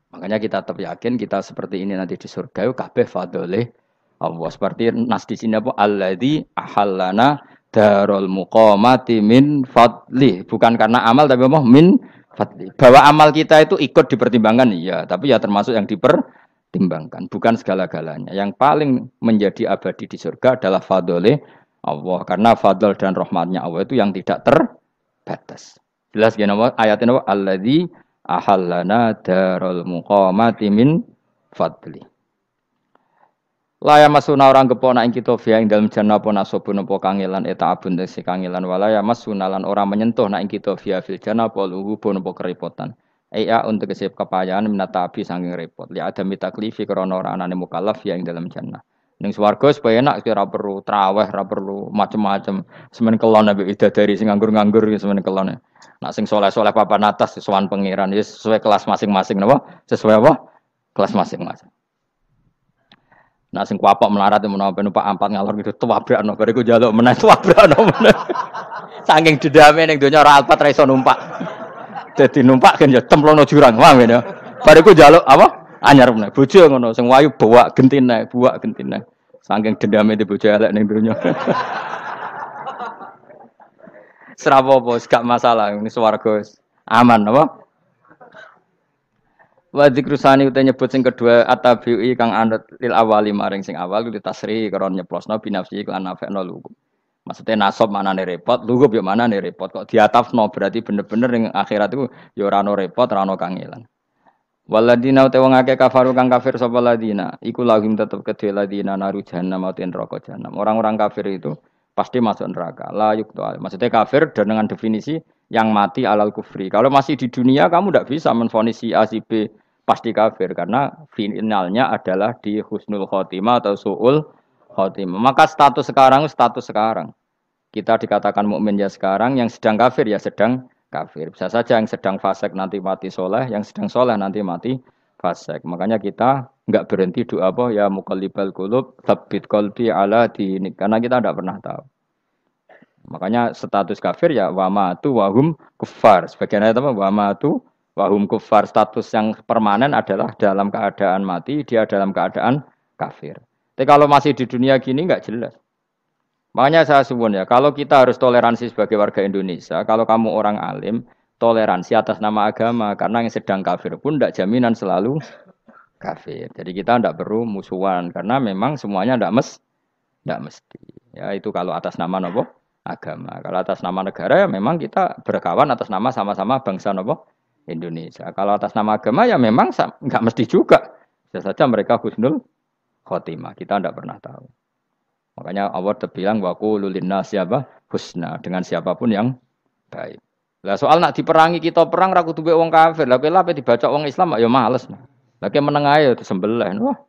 Makanya kita tetap yakin kita seperti ini nanti di surga itu kabeh fadlih Allah. Seperti nas di sini apa? Alladzi ahallana darul muqamati min fadli. Bukan karena amal tapi apa? Min fadli. Bahwa amal kita itu ikut dipertimbangkan, iya. Tapi ya termasuk yang dipertimbangkan. Bukan segala-galanya. Yang paling menjadi abadi di surga adalah fadlih Allah. Karena fadl dan rahmatnya Allah itu yang tidak terbatas. Jelas gini ayatnya apa? Alladzi ahallana darul muqamati min fadli. La ya masuna orang kepona ing kita via ing dalem jannah apa nasobun apa kangelan eta abun tesi kangelan wala ya masuna lan ora menyentuh nak ing kita via fil jannah apa luhubun apa kerepotan. Iya untuk kesip kepayahan minata api saking repot. Li ada mitaklifi krana ora anane mukallaf via ing dalem jannah. Ning swarga supaya enak ora perlu traweh, ora perlu macem-macem. Semen kelon ambek widadari sing nganggur-nganggur semen kelon. Nak sing soleh-soleh papan atas sowan pangeran wis sesuai kelas masing-masing napa? Sesuai apa? Kelas masing-masing. Nah sing kuapok melarat menawa numpak ampat ngalor gitu tuwabrakno bariku njaluk meneh tuwabrakno meneh. Saking dendame ning donya ora alpat ra iso numpak. Dadi numpak kan ya templono jurang, paham ya. Bariku njaluk apa? Anyar meneh. Bojo ngono sing wayu bawa gentine, buak gentine. Saking dendame di bojo elek ning donya. Serapopo gak masalah ini swarga aman apa? Wa dzikrusani uta nyebut sing kedua atabi'i kang anut lil awali maring sing awal li tasri karon nyeplosno binafsi lan nafekno lugu. Maksudnya nasab manane repot, lugu yo manane repot kok diatafno berarti bener-bener ning akhirat itu yo ora ono repot, ora ono kangelan. Waladina uta wong akeh kafaru kang kafir sapa ladina iku lahum tetep kedhe ladina naru jahannam mauten neraka jahanam. Orang-orang kafir itu pasti masuk neraka. La yuqta. Maksudnya kafir dengan definisi yang mati alal kufri. Kalau masih di dunia kamu tidak bisa menvonis si A si B pasti kafir karena finalnya adalah di husnul khotimah atau suul khotimah. Maka status sekarang. Kita dikatakan mukmin ya sekarang, yang sedang kafir ya sedang kafir. Bisa saja yang sedang fasik nanti mati soleh, yang sedang soleh nanti mati fasik. Makanya kita enggak berhenti doa apa ya muqallibal qulub tsabbit qalbi ala dinik karena kita tidak pernah tahu. Makanya status kafir ya wa matu wa hum kuffar. Sebagian ayat apa wa matu wa hum kuffar, status yang permanen adalah dalam keadaan mati, dia dalam keadaan kafir. Tapi kalau masih di dunia gini enggak jelas. Makanya saya suwun ya, kalau kita harus toleransi sebagai warga Indonesia, kalau kamu orang alim, toleransi atas nama agama karena yang sedang kafir pun tidak jaminan selalu kafir. Jadi kita tidak perlu musuhan karena memang semuanya tidak mesti. Ya itu kalau atas nama nopo agama. Kalau atas nama negara ya memang kita berkawan atas nama sama-sama bangsa nopo Indonesia. Kalau atas nama agama ya memang nggak mesti juga. Bisa saja mereka husnul khotimah. Kita tidak pernah tahu. Makanya Allah terbilang wa qulul linnas siapa husna dengan siapapun yang baik. Lah soal nak diperangi kita perang ra kudu wong kafir. Lah kowe dibaca wong Islam ya males. Lagi meneng ae disembelih. Wah.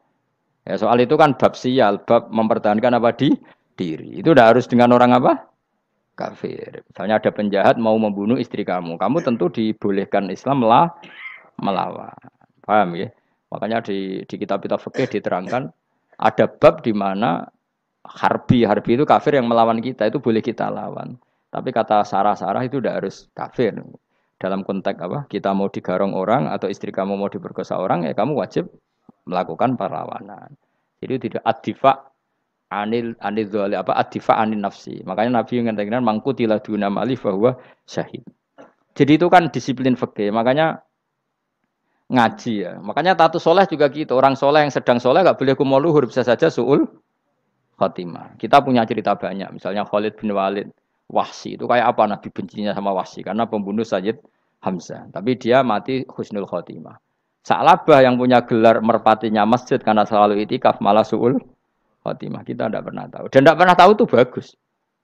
Ya soal itu kan bab sial, bab mempertahankan apa di diri. Itu udah harus dengan orang apa? Kafir. Misalnya ada penjahat mau membunuh istri kamu. Kamu tentu dibolehkan Islam melawan. Paham ya? Makanya di kitab-kitab fikih diterangkan ada bab di mana harbi itu kafir yang melawan kita itu boleh kita lawan. Tapi kata sarah itu tidak harus kafir. Dalam konteks apa? Kita mau digarong orang atau istri kamu mau diperkosa orang ya kamu wajib melakukan perlawanan. Jadi tidak adifa anil dzali apa adifa anin nafsi. Makanya Nabi mengatakan mangkutila duna mali bahwa syahid. Jadi itu kan disiplin fikih. Makanya ngaji ya. Makanya tatus soleh juga gitu. Orang soleh yang sedang soleh enggak boleh kumo luhur, bisa saja suul khotimah. Kita punya cerita banyak. Misalnya Khalid bin Walid, Wahsi itu kayak apa Nabi bencinya sama Wahsi karena pembunuh Sayyid Hamzah. Tapi dia mati husnul khotimah. Sa'labah yang punya gelar merpatinya masjid karena selalu itikaf malah suul khotimah. Kita tidak pernah tahu. Dan tidak pernah tahu itu bagus.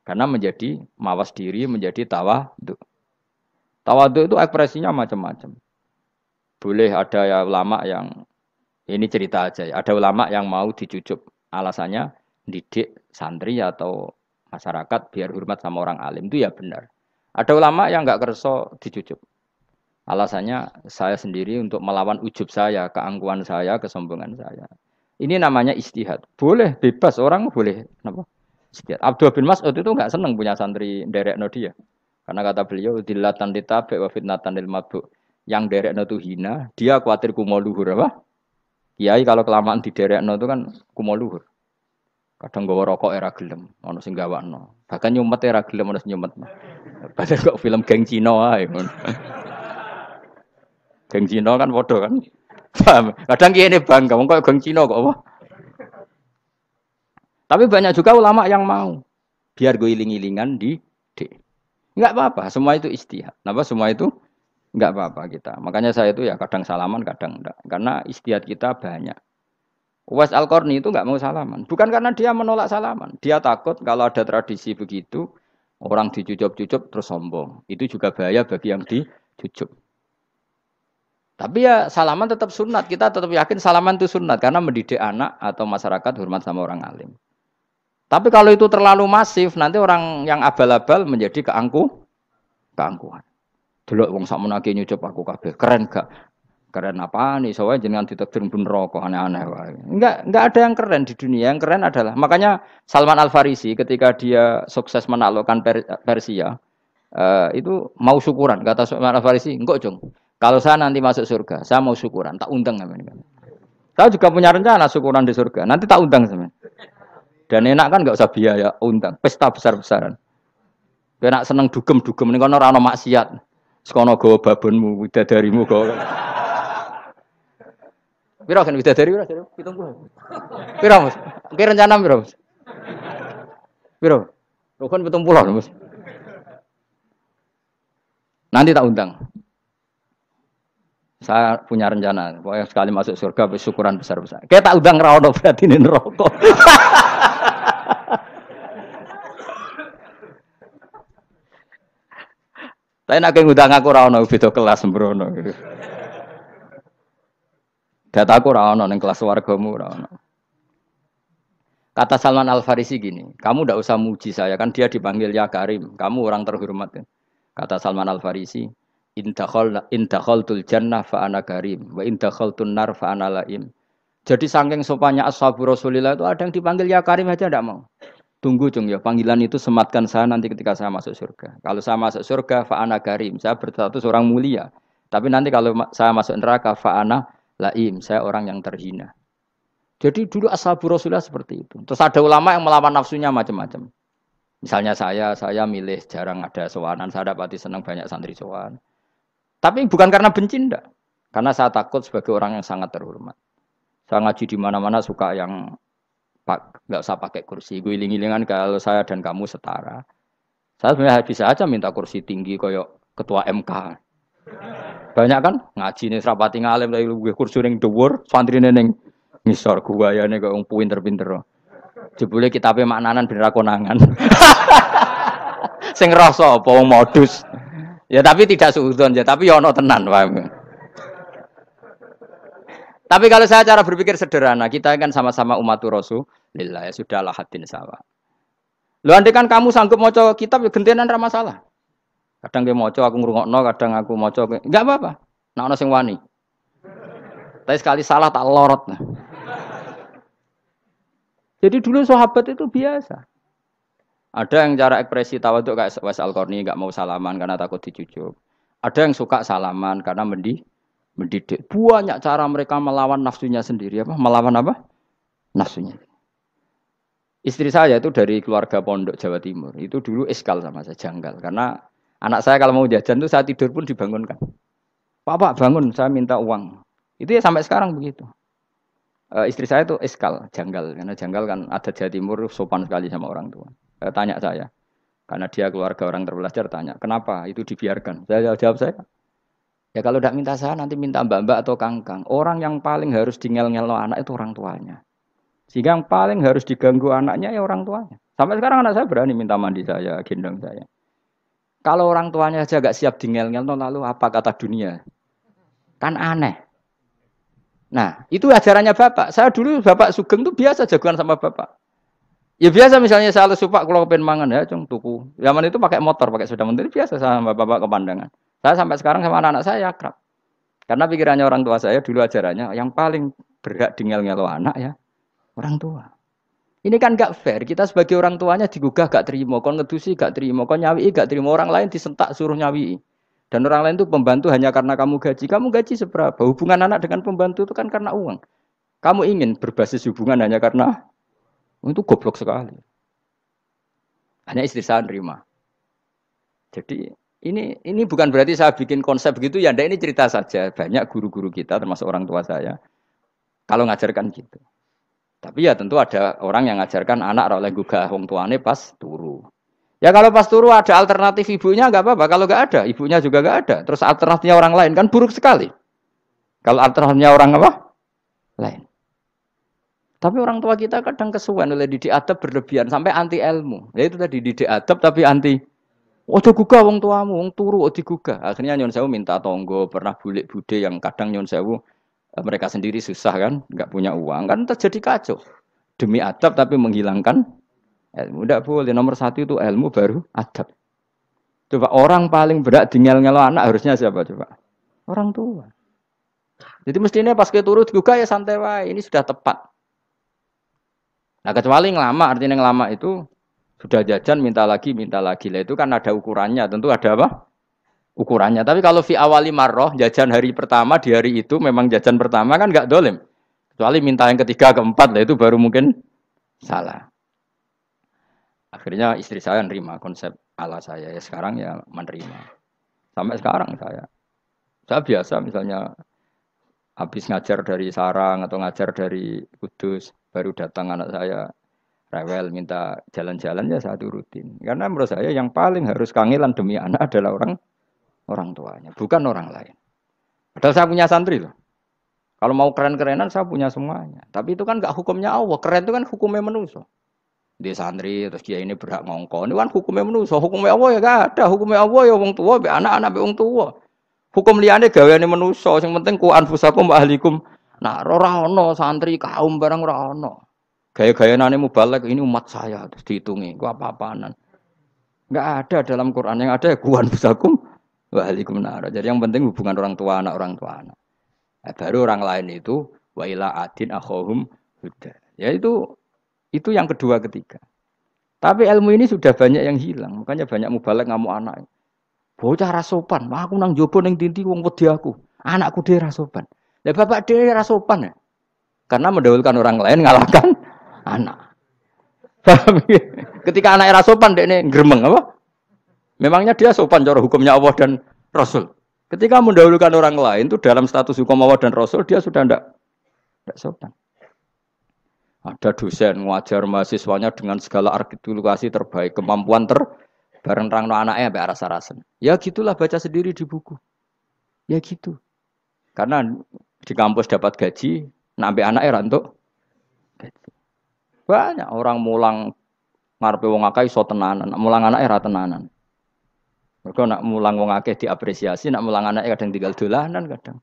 Karena menjadi mawas diri, menjadi tawadhu. Tawadhu itu ekspresinya macam-macam. Boleh ada ya ulama yang ini cerita aja ya. Ada ulama yang mau dicucuk. Alasannya didik santri atau masyarakat biar hormat sama orang alim itu ya benar. Ada ulama yang enggak kerso dicucuk. Alasannya saya sendiri untuk melawan ujub saya, keangkuhan saya, kesombongan saya. Ini namanya istihad. Boleh bebas orang boleh apa? Istihad. Abdullah bin Mas'ud itu enggak senang punya santri nderekno dia. Karena kata beliau dilatan ditabe wa fitnatan lil mabuk. Yang nderekno itu hina, dia khawatir kumo luhur apa? Kiai kalau kelamaan diderekno itu kan kumo luhur. Kadang gawa rokok era gelem, ono sing gawakno. Bahkan nyumet era gelem ono sing nyumet. Padahal kok film geng Cina ae ngono. Geng Cina kan padha kan. Paham? Kadang kene bangga wong kok geng Cina kok apa? Tapi banyak juga ulama yang mau biar gue iling-ilingan di enggak apa-apa, semua itu istihad. Napa semua itu enggak apa-apa kita. Makanya saya itu ya kadang salaman, kadang enggak. Karena istihad kita banyak. Uwais Al-Qarni itu nggak mau salaman. Bukan karena dia menolak salaman. Dia takut kalau ada tradisi begitu, orang dicucup-cucup terus sombong. Itu juga bahaya bagi yang dicucup. Tapi ya salaman tetap sunat. Kita tetap yakin salaman itu sunat. Karena mendidik anak atau masyarakat hormat sama orang alim. Tapi kalau itu terlalu masif, nanti orang yang abal-abal menjadi keangkuhan. Delok wong sakmenake nyucup aku kabeh. Keren gak? Keren apa nih? Soalnya jenengan ditakdir pun rokok aneh-aneh. Enggak ada yang keren di dunia. Yang keren adalah makanya Salman Al Farisi ketika dia sukses menaklukkan Persia itu mau syukuran. Kata Salman Al Farisi, enggak Jong. Kalau saya nanti masuk surga, saya mau syukuran. Tak undang namanya. Saya juga punya rencana syukuran di surga. Nanti tak undang sama. Dan enak kan enggak usah biaya undang. Pesta besar-besaran. Enak seneng dugem-dugem ini kan ora ono maksiat. Sekono gawa babonmu, widadarimu gawa. Piro kan widadari ora 70. Piro Mas? Ki rencana piro Mas? Piro? Rukun 70 Mas. Nanti tak undang. Saya punya rencana, pokoknya sekali masuk surga syukuran besar-besar. Kayak tak undang ra ono berarti ning neraka. Tapi nek ngundang aku ra ono beda kelas sembrono. Dataku ora ono ning kelas wargamu ora ono. Kata Salman Al Farisi gini, kamu ndak usah muji saya kan dia dipanggil ya Karim, kamu orang terhormat. Kata Salman Al Farisi, in dakhaltul jannah fa ana karim wa in dakhaltun nar fa ana laim. Jadi saking sopannya ashabu Rasulillah itu ada yang dipanggil ya Karim aja ndak mau. Tunggu Jung ya, panggilan itu sematkan saya nanti ketika saya masuk surga. Kalau saya masuk surga fa ana karim, saya berstatus orang mulia. Tapi nanti kalau saya masuk neraka fa ana laim, saya orang yang terhina. Jadi dulu ashabu Rasulullah seperti itu. Terus ada ulama yang melawan nafsunya macam-macam. Misalnya saya milih jarang ada sowanan, saya dapati senang banyak santri sowan. Tapi bukan karena benci enggak. Karena saya takut sebagai orang yang sangat terhormat. Saya ngaji di mana-mana suka yang enggak usah pakai kursi. Gue iling-ilingan kalau saya dan kamu setara. Saya sebenarnya bisa aja minta kursi tinggi koyok ketua MK. Banyak kan ngaji nih serapati ngalim dari gue kursi ning dhuwur, santrine ning ngisor guayane kok wong pinter-pinter. Jebule kitabe maknanan ben ra konangan. Sing rasa apa wong modus. Ya tapi tidak suudzon ya, tapi ya ono tenan wae. Tapi kalau saya cara berpikir sederhana, kita kan sama-sama umatur Rasulillah ya sudahlah hadin sawa. Lho andai kan kamu sanggup maca kitab ya gentenan ra masalah. Kadang dia moco aku ngrungokno, kadang aku moco enggak apa-apa. Nek ana sing wani. Tapi sekali salah tak lorot. Jadi dulu sahabat itu biasa. Ada yang cara ekspresi tawaduk kayak Uwais Al-Qarni enggak mau salaman karena takut dicucuk. Ada yang suka salaman karena mendidik. Banyak cara mereka melawan nafsunya sendiri apa? Melawan apa? Nafsunya. Istri saya itu dari keluarga pondok Jawa Timur. Itu dulu iskal sama saya, janggal karena anak saya kalau mau jajan itu saya tidur pun dibangunkan. Pak bangun, saya minta uang. Itu ya sampai sekarang begitu. Istri saya itu iskal, janggal. Karena janggal kan ada Jawa Timur sopan sekali sama orang tua. Tanya saya. Karena dia keluarga orang terpelajar tanya, kenapa itu dibiarkan? Saya jawab saya. Ya kalau tidak minta saya nanti minta mbak-mbak atau kangkang. Orang yang paling harus dingel-ngelo anak itu orang tuanya. Sehingga yang paling harus diganggu anaknya ya orang tuanya. Sampai sekarang anak saya berani minta mandi saya, gendong saya. Kalau orang tuanya saja gak siap dingel-ngel, lalu apa kata dunia? Kan aneh. Nah, itu ajarannya bapak. Saya dulu bapak Sugeng itu biasa jagoan sama bapak. Ya biasa misalnya saya lupa kalau pengen mangan ya, cung tuku. Zaman itu pakai motor, pakai sepeda motor biasa sama bapak kepandangan. Saya sampai sekarang sama anak-anak saya akrab. Karena pikirannya orang tua saya dulu ajarannya yang paling berhak dingel-ngelo anak ya orang tua. Ini kan gak fair, kita sebagai orang tuanya digugah gak terima, kon ngedusi gak terima, kon nyawi gak terima, orang lain disentak suruh nyawi. Dan orang lain itu pembantu hanya karena kamu gaji seberapa? Hubungan anak dengan pembantu itu kan karena uang. Kamu ingin berbasis hubungan hanya karena itu goblok sekali. Hanya istri saya nerima. Jadi ini bukan berarti saya bikin konsep begitu ya, ini cerita saja. Banyak guru-guru kita termasuk orang tua saya kalau ngajarkan gitu. Tapi ya tentu ada orang yang ngajarkan anak oleh gugah wong tuane pas turu. Ya kalau pas turu ada alternatif ibunya enggak apa-apa. Kalau enggak ada, ibunya juga enggak ada. Terus alternatifnya orang lain kan buruk sekali. Kalau alternatifnya orang apa? Lain. Tapi orang tua kita kadang kesuwen oleh didik adab berlebihan sampai anti ilmu. Ya itu tadi didik adab tapi anti. Ojo gugah wong tuamu, wong turu ojo digugah. Akhirnya nyon sewu minta tonggo, pernah bulik bude yang kadang nyon sewu mereka sendiri susah kan, nggak punya uang kan terjadi kacau. Demi adab tapi menghilangkan ilmu. Tidak boleh. Nomor satu itu ilmu baru adab. Coba orang paling berat ngelo anak harusnya siapa coba? Orang tua. Jadi mestinya pas ke turu digugah ya santai wae. Ini sudah tepat. Nah kecuali ngelama, artinya ngelama itu sudah jajan minta lagi lah itu kan ada ukurannya, tentu ada apa? Ukurannya. Tapi kalau fi awali marroh jajan hari pertama di hari itu memang jajan pertama kan nggak dolim. Kecuali minta yang ketiga keempat lah itu baru mungkin salah. Akhirnya istri saya nerima konsep ala saya ya sekarang ya menerima. Sampai sekarang saya biasa misalnya habis ngajar dari Sarang atau ngajar dari Kudus baru datang anak saya rewel minta jalan-jalan ya saya turutin. Karena menurut saya yang paling harus kangelan demi anak adalah orang tuanya, bukan orang lain. Padahal saya punya santri loh. Kalau mau keren-kerenan saya punya semuanya. Tapi itu kan enggak hukumnya Allah. Keren itu kan hukumnya manusia. Di santri terus dia ini berhak ngongkon. Itu kan hukumnya manusia. Hukumnya Allah ya enggak ada. Hukumnya Allah ya wong tua, be anak-anak be wong tua. Hukum liyane gaweane manusia. Sing penting ku anfusakum wa ahlikum. Nah, ora ono santri kaum barang ora ono. Gaya-gayanane mubalek ini umat saya terus dihitungi. Ku apa-apaanan. Enggak ada dalam Quran. Yang ada ya ku anfusakum wa ahlikum nar. Jadi yang penting hubungan orang tua anak. Nah, baru orang lain itu wa ila adin akhahum huda. Ya itu yang kedua ketiga. Tapi ilmu ini sudah banyak yang hilang. Makanya banyak mubalek ngamuk anak. Bocah ra sopan, aku nang jopo ning tinti wong wedi aku. Anakku dhewe ra sopan. Lah bapak dhewe ra sopan ya. Karena mendahulukan orang lain ngalahkan anak. Ketika anak ra sopan dekne gremeng apa? Memangnya dia sopan cara hukumnya Allah dan Rasul. Ketika mendahulukan orang lain itu dalam status hukum Allah dan Rasul dia sudah tidak sopan. Ada dosen ngajar mahasiswanya dengan segala artikulasi terbaik, kemampuan bareng rangno anaknya sampai rasa-rasen. Ya gitulah baca sendiri di buku. Ya gitu. Karena di kampus dapat gaji, nampe anaknya rantuk gaji. Banyak orang mulang ngarepe wong akeh iso tenanan, mulang anaknya ra tenanan. Mergo nak mulang wong akeh diapresiasi, nak mulang anaknya kadang tinggal dolanan kadang.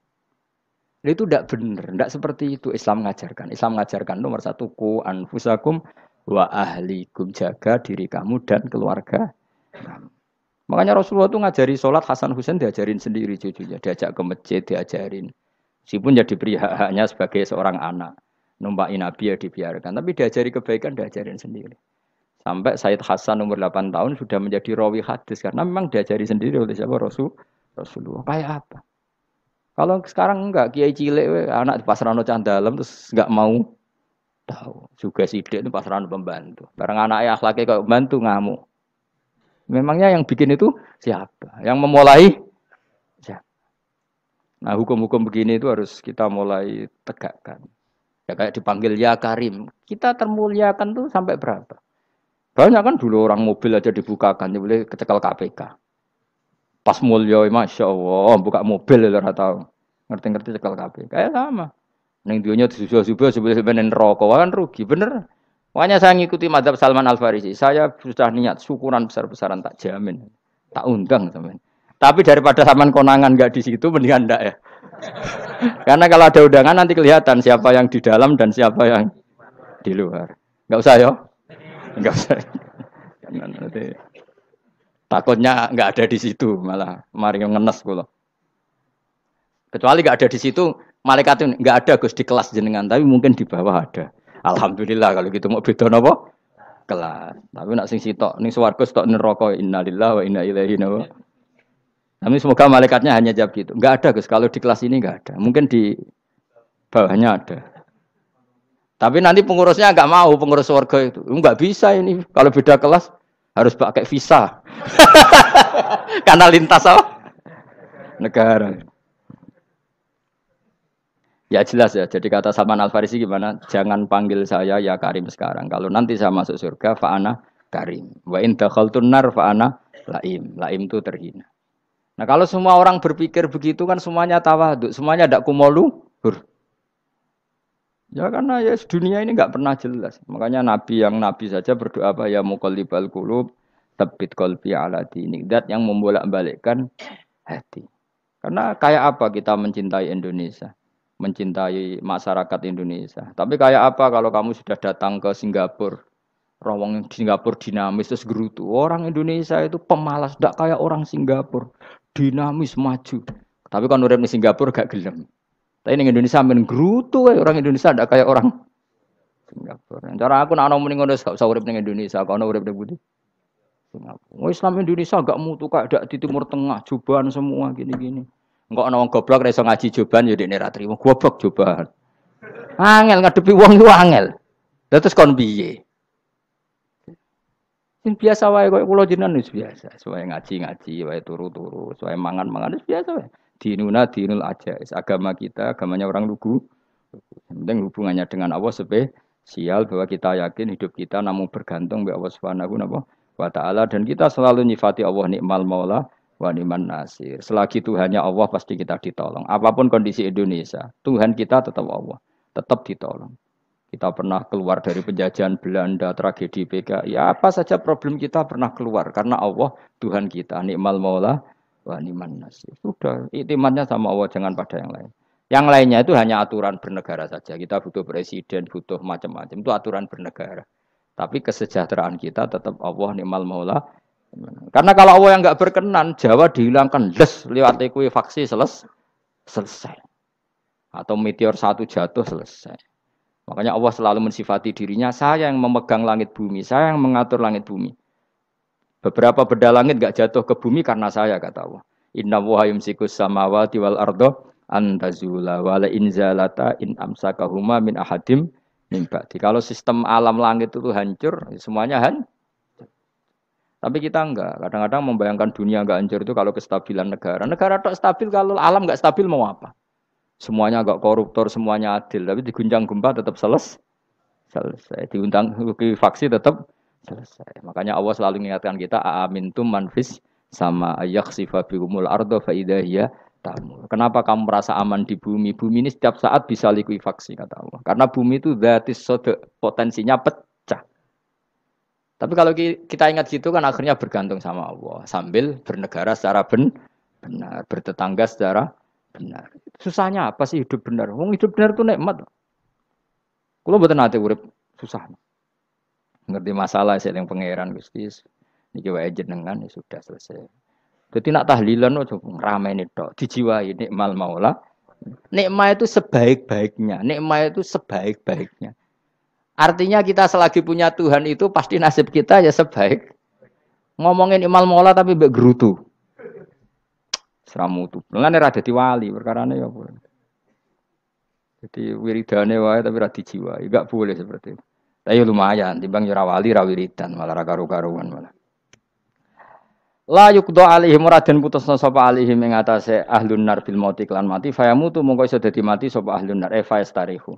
Itu tidak benar, tidak seperti itu Islam mengajarkan. Islam mengajarkan nomor satu ku anfusakum wa ahlikum, jaga diri kamu dan keluarga. Makanya Rasulullah itu ngajari sholat Hasan Husain diajarin sendiri cucunya, diajak ke masjid diajarin. Meskipun jadi beri hak-haknya sebagai seorang anak, numpaki Nabi ya dibiarkan, tapi diajari kebaikan diajarin sendiri. Sampai Said Hasan umur 8 tahun sudah menjadi rawi hadis karena memang diajari sendiri oleh siapa Rasulullah. Kayak apa? Kalau sekarang enggak kiai cilik anak di pasrano candalem terus enggak mau tahu. Juga sidik itu pasrano pembantu. Barang anaknya akhlaknya kayak pembantu ngamuk. Memangnya yang bikin itu siapa? Yang memulai siapa? Nah hukum-hukum begini itu harus kita mulai tegakkan. Ya kayak dipanggil ya Karim. Kita termuliakan tuh sampai berapa? Banyak kan dulu orang mobil aja dibukakan, dia boleh kecekel KPK. Pas mulia, masya Allah, buka mobil ya tahu. Ngerti-ngerti cekel KPK. Kayak sama. Neng dionya disusul-susul sebelum rokok kan rugi, bener. Makanya saya ngikuti mazhab Salman Al Farisi. Saya sudah niat syukuran besar-besaran tak jamin, tak undang teman. Tapi daripada saman konangan nggak di situ, mendingan ndak ya. Karena kalau ada undangan nanti kelihatan siapa yang di dalam dan siapa yang di luar. Nggak usah ya, nggak usah. Nanti takutnya nggak ada di situ malah mari ngenes kula. Kecuali nggak ada di situ, malaikat itu nggak ada Gus di kelas jenengan, tapi mungkin di bawah ada. Alhamdulillah kalau gitu mau beda napa? Kelas. Tapi nak sing sitok ning swarga sitok neraka innalillahi wa inna ilaihi raji'un. Tapi semoga malaikatnya hanya jawab gitu. Enggak ada Gus, kalau di kelas ini enggak ada. Mungkin di bawahnya ada. Tapi nanti pengurusnya enggak mau, pengurus swarga itu. Enggak bisa ini. Kalau beda kelas harus pakai visa. Karena lintas apa? Negara. Ya jelas ya, jadi kata Salman Al Farisi gimana? Jangan panggil saya ya Karim sekarang. Kalau nanti saya masuk surga, fa'ana Karim. Wa in dakhaltun nar fa'ana Laim. Laim itu terhina. Nah kalau semua orang berpikir begitu kan semuanya tawadhu, semuanya tidak kumoluhur. Ya karena ya dunia ini nggak pernah jelas. Makanya nabi saja berdoa apa ya muqallibal qulub tsabbit qalbi ala dinik. Dat yang membolak-balikkan hati. Karena kayak apa kita mencintai Indonesia, mencintai masyarakat Indonesia. Tapi kayak apa kalau kamu sudah datang ke Singapura, rawang Singapura dinamis terus gerutu. Orang Indonesia itu pemalas, tidak kayak orang Singapura, dinamis maju. Tapi kan urip di Singapura gak gelem. Tapi di Indonesia men gerutu, orang Indonesia tidak kayak orang Singapura. Cara aku nak ana muni ngono gak usah urip ning Indonesia, kok ana urip ning Budi. Singapura. Islam Indonesia gak mutu kayak di Timur Tengah, jubahan semua gini-gini. Enggak ana wong goblok ra iso ngaji jubahan ya dekne ra trimo. Goblok jubahan. Angel ngadepi wong iku angel. Lah terus kon piye? Sing biasa wae koyo kula jenengan wis biasa. Suwe ngaji-ngaji, wae turu-turu, suwe mangan-mangan wis biasa wae. Dinuna dinul ajais. Agama kita, agamanya orang lugu. Yang penting hubungannya dengan Allah spesial bahwa kita yakin hidup kita namun bergantung kepada Allah Subhanahu wa taala dan kita selalu nyifati Allah nikmal maula wa ni'man nasir. Selagi Tuhannya Allah pasti kita ditolong. Apapun kondisi Indonesia, Tuhan kita tetap Allah, tetap ditolong. Kita pernah keluar dari penjajahan Belanda, tragedi PKI, ya apa saja problem kita pernah keluar karena Allah Tuhan kita, nikmal maula wa ni'man nasir. Sudah, iktimatnya sama Allah, jangan pada yang lain. Yang lainnya itu hanya aturan bernegara saja. Kita butuh presiden, butuh macam-macam. Itu aturan bernegara. Tapi kesejahteraan kita tetap Allah nikmal maula. Karena kalau Allah yang enggak berkenan, Jawa dihilangkan les lewat ekuifaksi selesai. Atau meteor satu jatuh selesai. Makanya Allah selalu mensifati dirinya, saya yang memegang langit bumi, saya yang mengatur langit bumi. Beberapa benda langit enggak jatuh ke bumi karena saya, kata Allah. Inna wa yumsikus samawati wal ardo antazula wala inzalata in amsakahuma min ahadim min ba'di. Kalau sistem alam langit itu hancur, semuanya hancur. Tapi kita enggak. Kadang-kadang membayangkan dunia enggak hancur itu kalau kestabilan negara. Negara tak stabil, kalau alam enggak stabil mau apa? Semuanya enggak koruptor, semuanya adil. Tapi diguncang gempa tetap selesai. Diundang faksi tetap selesai. Makanya Allah selalu mengingatkan kita, aamintum manfis sama yakhsifa bihumul ardo fa idza hiya tamur. Kenapa kamu merasa aman di bumi? Bumi ini setiap saat bisa likuifaksi, kata Allah. Karena bumi itu dzatis sodok, potensinya pecah. Tapi kalau kita ingat situ kan akhirnya bergantung sama Allah. Sambil bernegara secara benar, bertetangga secara benar. Susahnya apa sih hidup benar? Wong hidup benar itu nikmat. Kalau mboten nate urip susah. Ngerti masalah saya yang pangeran Gusti. Niki wae jenengan ya sudah selesai. Jadi nak tahlilan ojo ngrameni tok, dijiwai nikmal maula. Nikmat itu sebaik-baiknya, nikmat itu sebaik-baiknya. Artinya kita selagi punya Tuhan itu pasti nasib kita ya sebaik. Ngomongin nikmal maula tapi mbek gerutu. Seramutu. Lengane ra dadi wali perkarane ya apa. Jadi wiridane wae tapi ra dijiwai, enggak boleh seperti itu. Tapi lumayan, timbang ya ra wali ra wiridan malah ra karo-karuan malah. La yuqda alaihim raden putusna sapa alaihim ing atase ahlun nar bil mauti lan mati fayamutu mongko iso dadi mati sapa ahlun nar fayastarihu.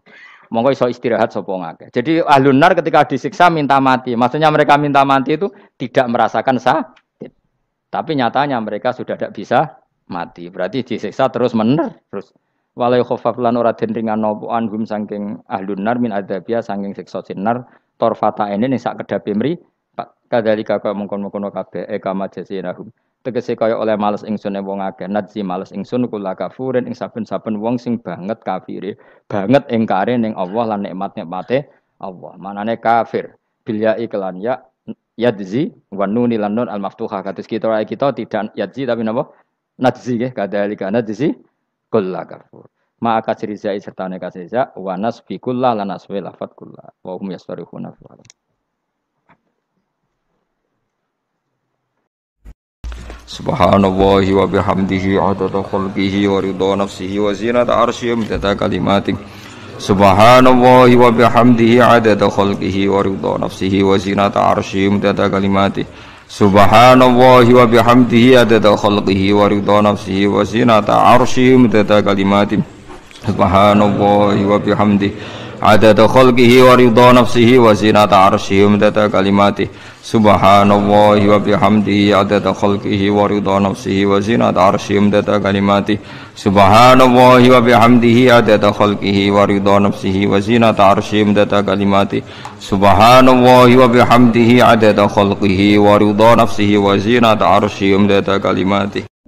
Mongko iso istirahat sapa ngake. Jadi ahlun nar ketika disiksa minta mati. Maksudnya mereka minta mati itu tidak merasakan sakit. Tapi nyatanya mereka sudah tidak bisa mati. Berarti disiksa terus terus. Walai khaffaf lan ora den ringan napa anhum saking ahlun nar min adzabia saking siksa sinar torfata ene ning sak kedape mri. Kadalika kaya mengkon-mengkono kabeh kama jasinahum. Tegese kaya oleh males ingsun wong akeh nadzi males ingsun kula kafurin ing saben-saben wong sing banget kafire, banget ingkare ning Allah lan nikmat-nikmate Allah. Manane kafir bil ya iklan ya yadzi wa nun lan nun al maftuhah. Kados kita tidak yadzi tapi napa? Nadzi nggih kadalika nadzi kula kafur. Maka cirizai sertane kaseza wa nasbi kullah lan nasbi lafat kullah. Wa hum yastarihuna fi Subhanallahi wa bihamdihi adada khalqihi wa ridha nafsihi wa zinata arsyihi midada kalimatih. Subhanallahi wa bihamdihi adada khalqihi wa ridha nafsihi wa zinata arsyihi midada kalimatih. Subhanallahi wa bihamdihi adada khalqihi wa ridha nafsihi wa zinata arsyihi midada kalimatih. Subhanallahi wa bihamdihi adada khalqihi wa ridha nafsihi wa zinata arsyihi wa midada kalimatihi subhanallahi wa bihamdihi adada khalqihi wa ridha nafsihi wa zinata arsyihi wa midada kalimatihi subhanallahi wa bihamdihi adada khalqihi wa ridha nafsihi wa zinata arsyihi wa midada kalimatihi subhanallahi wa bihamdihi adada khalqihi wa ridha nafsihi wa zinata arsyihi wa midada kalimatihi